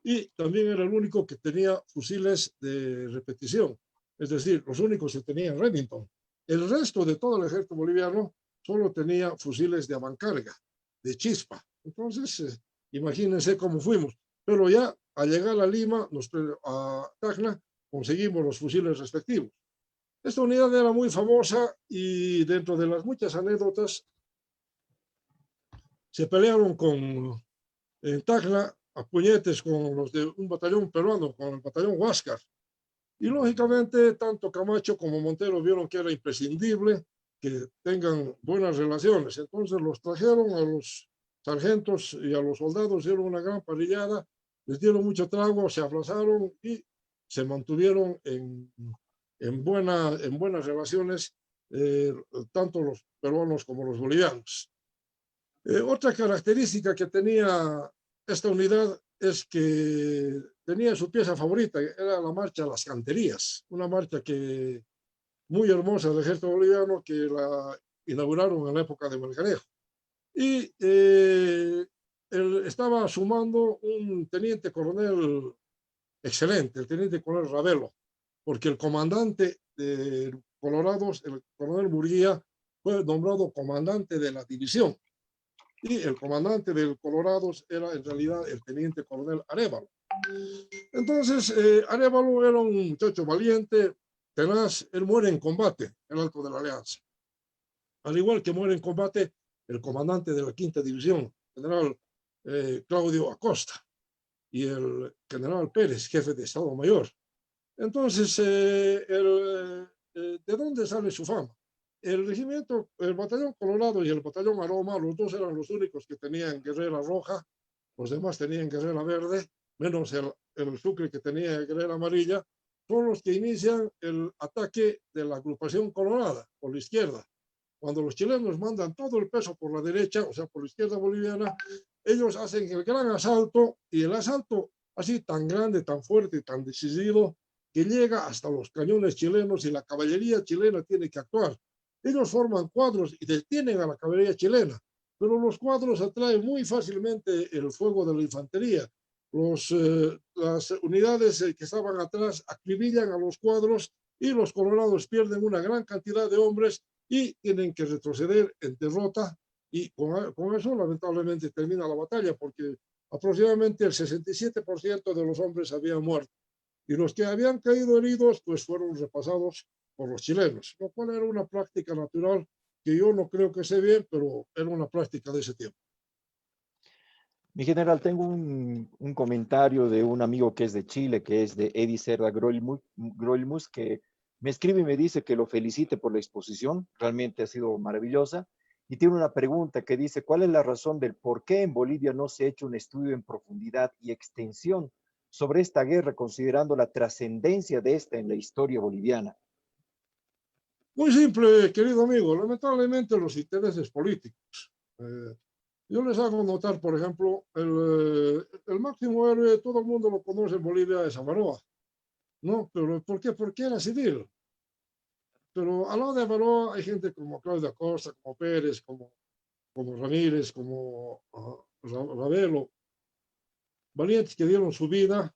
Y también era el único que tenía fusiles de repetición, es decir, los únicos que tenían Remington. El resto de todo el ejército boliviano solo tenía fusiles de avancarga, de chispa. Entonces, imagínense cómo fuimos. Pero ya al llegar a Lima, a Tacna, conseguimos los fusiles respectivos. Esta unidad era muy famosa y dentro de las muchas anécdotas se pelearon en Tacna a puñetes con los de un batallón peruano, con el batallón Huáscar. Y lógicamente tanto Camacho como Montero vieron que era imprescindible que tengan buenas relaciones. Entonces los trajeron a los sargentos y a los soldados, dieron una gran parrillada, les dieron mucho trago, se abrazaron y se mantuvieron en buenas relaciones, tanto los peruanos como los bolivianos. Otra característica que tenía esta unidad es que tenía su pieza favorita, era la marcha Las Canterías, una marcha muy hermosa del ejército boliviano que la inauguraron en la época de Melgarejo. Y estaba sumando un teniente coronel excelente, el teniente coronel Ravelo, porque el comandante de Colorados, el coronel Murguía, fue nombrado comandante de la división. Y el comandante del Colorados era en realidad el teniente coronel Arévalo. Entonces, Arévalo era un muchacho valiente, tenaz. Él muere en combate en el Alto de la Alianza. Al igual que muere en combate el comandante de la quinta división, general Claudio Acosta, y el general Pérez, jefe de Estado Mayor. Entonces, ¿de dónde sale su fama? El regimiento, el batallón Colorado y el batallón Aroma, los dos eran los únicos que tenían guerrera roja, los demás tenían guerrera verde, menos el Sucre que tenía guerrera amarilla. Son los que inician el ataque de la agrupación colorada por la izquierda. Cuando los chilenos mandan todo el peso por la derecha, o sea, por la izquierda boliviana, ellos hacen el gran asalto, y el asalto así tan grande, tan fuerte y tan decidido, que llega hasta los cañones chilenos y la caballería chilena tiene que actuar. Ellos forman cuadros y detienen a la caballería chilena, pero los cuadros atraen muy fácilmente el fuego de la infantería. Las unidades que estaban atrás acribillan a los cuadros y los colorados pierden una gran cantidad de hombres y tienen que retroceder en derrota, y con eso lamentablemente termina la batalla, porque aproximadamente el 67% de los hombres habían muerto, y los que habían caído heridos pues fueron repasados por los chilenos, lo cual era una práctica natural que yo no creo que esté bien, pero era una práctica de ese tiempo. Mi general, tengo un comentario de un amigo que es de Chile, que es de Eddie Cerda Grolmus, que me escribe y me dice que lo felicite por la exposición, realmente ha sido maravillosa, y tiene una pregunta que dice, ¿cuál es la razón del por qué en Bolivia no se ha hecho un estudio en profundidad y extensión sobre esta guerra, considerando la trascendencia de esta en la historia boliviana? Muy simple, querido amigo, lamentablemente los intereses políticos. Yo les hago notar, por ejemplo, el máximo héroe, todo el mundo lo conoce en Bolivia, es Avaroa, ¿no? Pero ¿por qué? Porque era civil. Pero al lado de Avaroa hay gente como Claudio Acosta, como Pérez, como Ramírez, como Ravelo, valientes que dieron su vida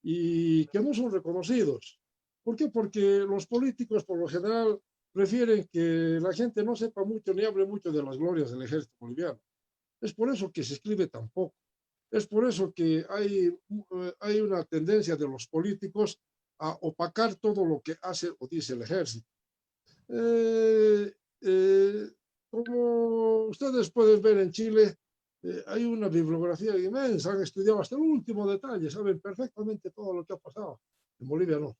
y que no son reconocidos. ¿Por qué? Porque los políticos, por lo general, prefieren que la gente no sepa mucho ni hable mucho de las glorias del ejército boliviano. Es por eso que se escribe tan poco. Es por eso que hay una tendencia de los políticos a opacar todo lo que hace o dice el ejército. Como ustedes pueden ver en Chile, hay una bibliografía inmensa, han estudiado hasta el último detalle, saben perfectamente todo lo que ha pasado. En Bolivia no.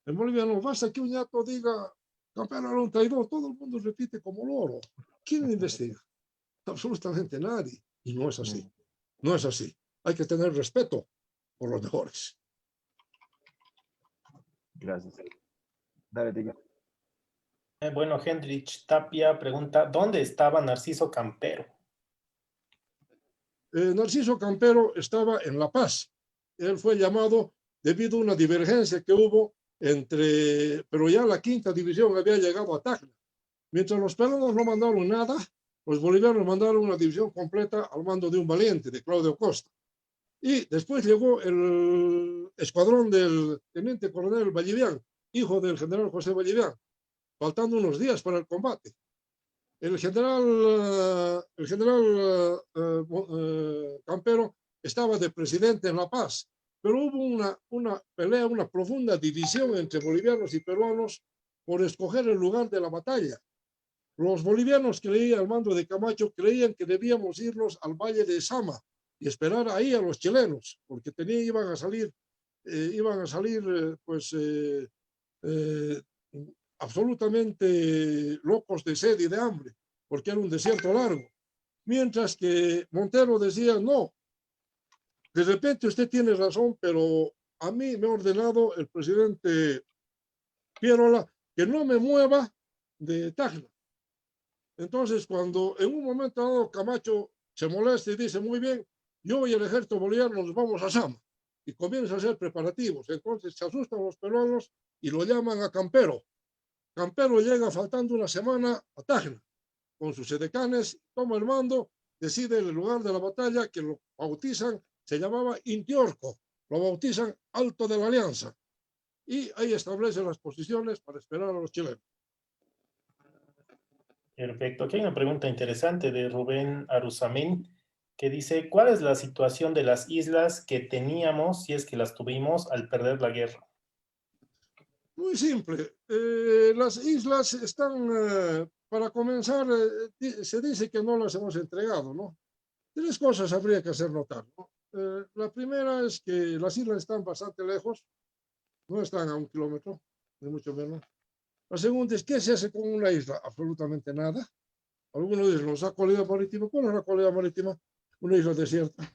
En Bolivia no, basta que un ñato diga, Campero era un traidor, todo el mundo repite como loro. ¿Quién investiga? Absolutamente nadie. Y no es así. No es así. Hay que tener respeto por los mejores. Gracias. Dale, diga. Bueno, Hendrich Tapia pregunta, ¿dónde estaba Narciso Campero? Narciso Campero estaba en La Paz. Él fue llamado debido a una divergencia que hubo pero ya la quinta división había llegado a Tacna. Mientras los peruanos no mandaron nada, los bolivianos mandaron una división completa al mando de un valiente, de Claudio Costa. Y después llegó el escuadrón del teniente coronel Vallivian, hijo del general José Vallivian, faltando unos días para el combate. El general Campero estaba de presidente en La Paz, pero hubo una pelea, una profunda división entre bolivianos y peruanos por escoger el lugar de la batalla. Los bolivianos al mando de Camacho creían que debíamos irnos al Valle de Sama y esperar ahí a los chilenos, porque iban a salir absolutamente locos de sed y de hambre, porque era un desierto largo. Mientras que Montero decía, no, de repente usted tiene razón, pero a mí me ha ordenado el presidente Pierola que no me mueva de Tacna. Entonces, cuando en un momento dado Camacho se molesta y dice, muy bien, yo y el ejército boliviano nos vamos a Sama, y comienza a hacer preparativos. Entonces se asustan los peruanos y lo llaman a Campero. Campero llega faltando una semana a Tacna con sus edecanes, toma el mando, decide el lugar de la batalla, que lo bautizan, se llamaba Intiorco, lo bautizan Alto de la Alianza, y ahí establecen las posiciones para esperar a los chilenos. Perfecto. Aquí hay una pregunta interesante de Rubén Arusamén que dice, ¿cuál es la situación de las islas que teníamos, si es que las tuvimos, al perder la guerra? Muy simple. Las islas están, para comenzar, se dice que no las hemos entregado, ¿no? Tres cosas habría que hacer notar, ¿no? La primera es que las islas están bastante lejos, no están a 1 kilómetro, ni mucho menos. La segunda es, ¿qué se hace con una isla? Absolutamente nada. Algunos dicen, ¿nos da cualidad marítima? ¿Cuál es la cualidad marítima? Una isla desierta.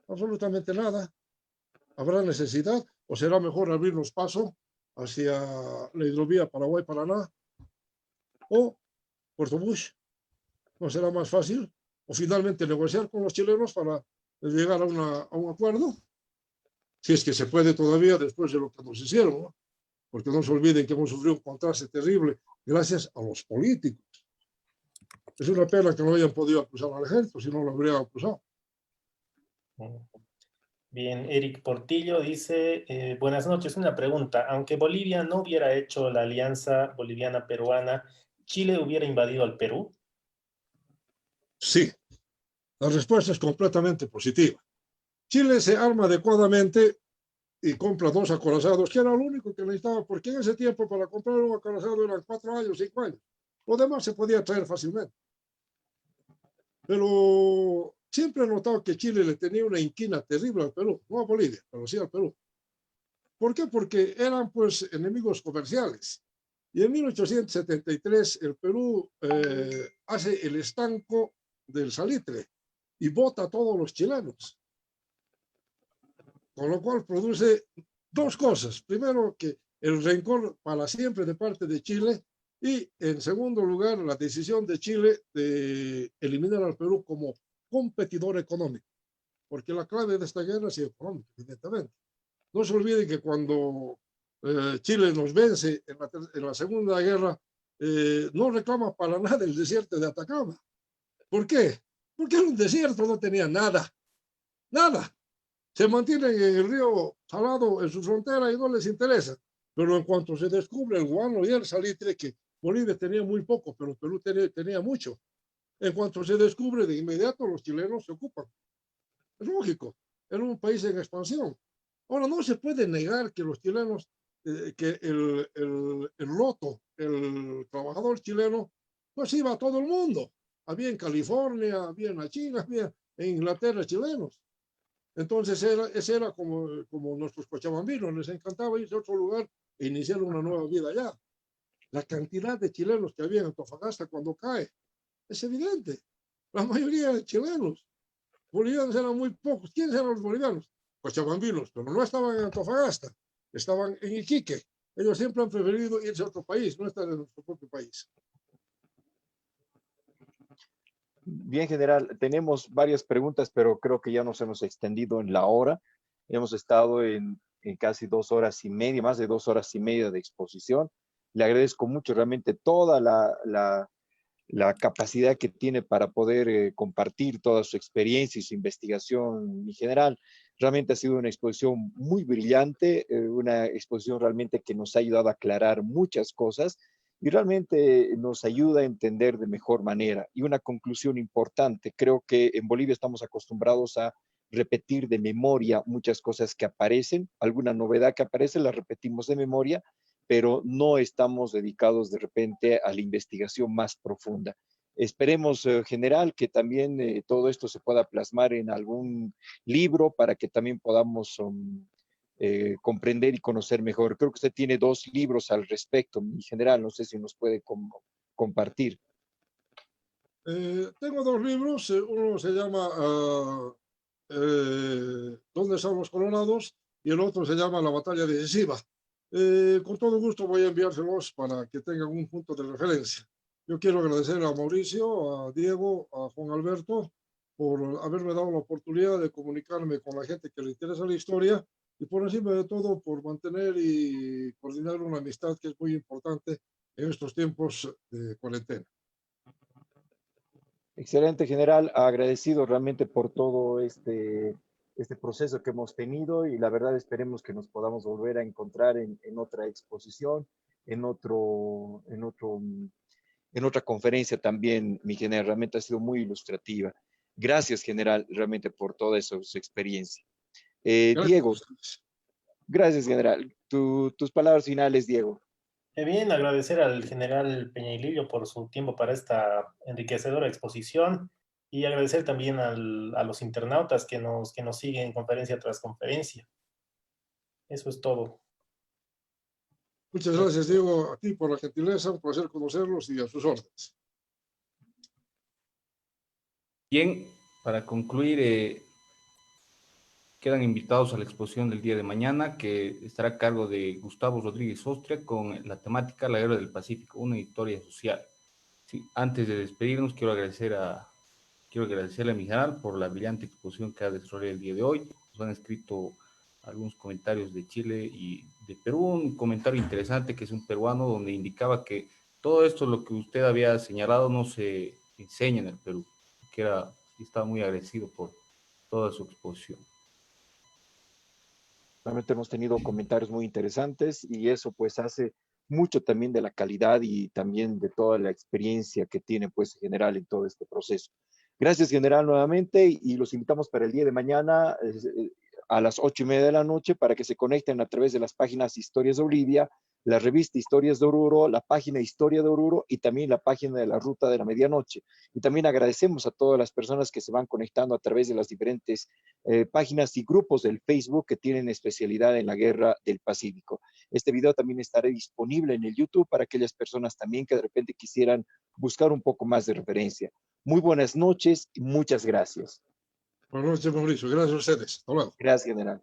Absolutamente nada. ¿Habrá necesidad o será mejor abrirnos paso hacia la hidrovía Paraguay-Paraná o Puerto Bush? ¿No será más fácil? O finalmente negociar con los chilenos para llegar a un acuerdo, si es que se puede todavía después de lo que nos hicieron, ¿no? Porque no se olviden que hemos sufrido un contraste terrible gracias a los políticos. Es una pena que no hayan podido acusar al ejército, si no lo habrían acusado. Bien, Eric Portillo dice, buenas noches, una pregunta. Aunque Bolivia no hubiera hecho la alianza boliviana-peruana, ¿Chile hubiera invadido al Perú? Sí, la respuesta es completamente positiva. Chile se arma adecuadamente y compra 2 acorazados, que era lo único que necesitaba, porque en ese tiempo para comprar un acorazado eran 4 años, 5 años. Lo demás se podía traer fácilmente. Pero siempre he notado que Chile le tenía una inquina terrible al Perú, no a Bolivia, pero sí al Perú. ¿Por qué? Porque eran pues enemigos comerciales. Y en 1873 el Perú hace el estanco del salitre y vota a todos los chilenos. Con lo cual produce dos cosas. Primero, que el rencor para siempre de parte de Chile y, en segundo lugar, la decisión de Chile de eliminar al Perú como competidor económico, porque la clave de esta guerra es económica, evidentemente. No se olviden que cuando Chile nos vence en la Segunda Guerra, no reclama para nada el desierto de Atacama. ¿Por qué? Porque era un desierto, no tenía nada, nada. Se mantienen en el río Salado, en su frontera, y no les interesa. Pero en cuanto se descubre el guano y el salitre, que Bolivia tenía muy poco, pero Perú tenía mucho, en cuanto se descubre, de inmediato los chilenos se ocupan. Es lógico, era un país en expansión. Ahora, no se puede negar que los chilenos, que el loto, el trabajador chileno, pues iba a todo el mundo. Había en California, había en la China, había en Inglaterra chilenos. Entonces ese era como nuestros cochabambinos, les encantaba irse a otro lugar e iniciar una nueva vida allá. La cantidad de chilenos que había en Antofagasta cuando cae es evidente. La mayoría de chilenos. Bolivianos eran muy pocos. ¿Quiénes eran los bolivianos? Cochabambinos, pero no estaban en Antofagasta, estaban en Iquique. Ellos siempre han preferido irse a otro país, no estar en nuestro propio país. Bien, general, tenemos varias preguntas, pero creo que ya nos hemos extendido en la hora. Hemos estado en casi 2 horas y media, más de 2 horas y media de exposición. Le agradezco mucho realmente toda la capacidad que tiene para poder compartir toda su experiencia y su investigación en general. Realmente ha sido una exposición muy brillante, una exposición realmente que nos ha ayudado a aclarar muchas cosas y realmente nos ayuda a entender de mejor manera. Y una conclusión importante, creo que en Bolivia estamos acostumbrados a repetir de memoria muchas cosas que aparecen, alguna novedad que aparece la repetimos de memoria, pero no estamos dedicados de repente a la investigación más profunda. Esperemos, general, que también todo esto se pueda plasmar en algún libro para que también podamos comprender y conocer mejor. Creo que usted tiene 2 libros al respecto, mi general, no sé si nos puede compartir. Tengo 2 libros, uno se llama ¿Dónde están los colorados? Y el otro se llama La batalla decisiva. Con todo gusto voy a enviárselos para que tengan un punto de referencia. Yo quiero agradecer a Mauricio, a Diego, a Juan Alberto por haberme dado la oportunidad de comunicarme con la gente que le interesa la historia y por encima de todo por mantener y coordinar una amistad que es muy importante en estos tiempos de cuarentena. Excelente, general. Agradecido realmente por todo este proceso que hemos tenido y la verdad esperemos que nos podamos volver a encontrar en otra exposición, en otro en otra conferencia también, mi general, realmente ha sido muy ilustrativa. Gracias, general, realmente por toda su experiencia. Gracias a Diego, ustedes. gracias, general. Tus palabras finales, Diego. Bien, agradecer al general Peñailillo por su tiempo para esta enriquecedora exposición y agradecer también a los internautas que nos siguen conferencia tras conferencia. Eso es todo. Muchas gracias, Diego, a ti por la gentileza, un placer conocerlos y a sus órdenes. Bien, para concluir, quedan invitados a la exposición del día de mañana, que estará a cargo de Gustavo Rodríguez Ostria con la temática La Guerra del Pacífico, una historia social. Sí, antes de despedirnos, quiero agradecerle a mi general por la brillante exposición que ha desarrollado el día de hoy. Nos han escrito algunos comentarios de Chile y de Perú, un comentario interesante que es un peruano donde indicaba que todo esto, lo que usted había señalado, no se enseña en el Perú, estaba muy agradecido por toda su exposición. Realmente hemos tenido comentarios muy interesantes y eso pues hace mucho también de la calidad y también de toda la experiencia que tiene pues en general en todo este proceso. Gracias, general, nuevamente y los invitamos para el día de mañana a las 8:30 de la noche para que se conecten a través de las páginas Historias de Bolivia, la revista Historias de Oruro, la página Historia de Oruro y también la página de la Ruta de la Medianoche. Y también agradecemos a todas las personas que se van conectando a través de las diferentes páginas y grupos del Facebook que tienen especialidad en la Guerra del Pacífico. Este video también estará disponible en el YouTube para aquellas personas también que de repente quisieran buscar un poco más de referencia. Muy buenas noches y muchas gracias. Buenas noches, Mauricio. Gracias a ustedes. Hasta luego. Gracias, general.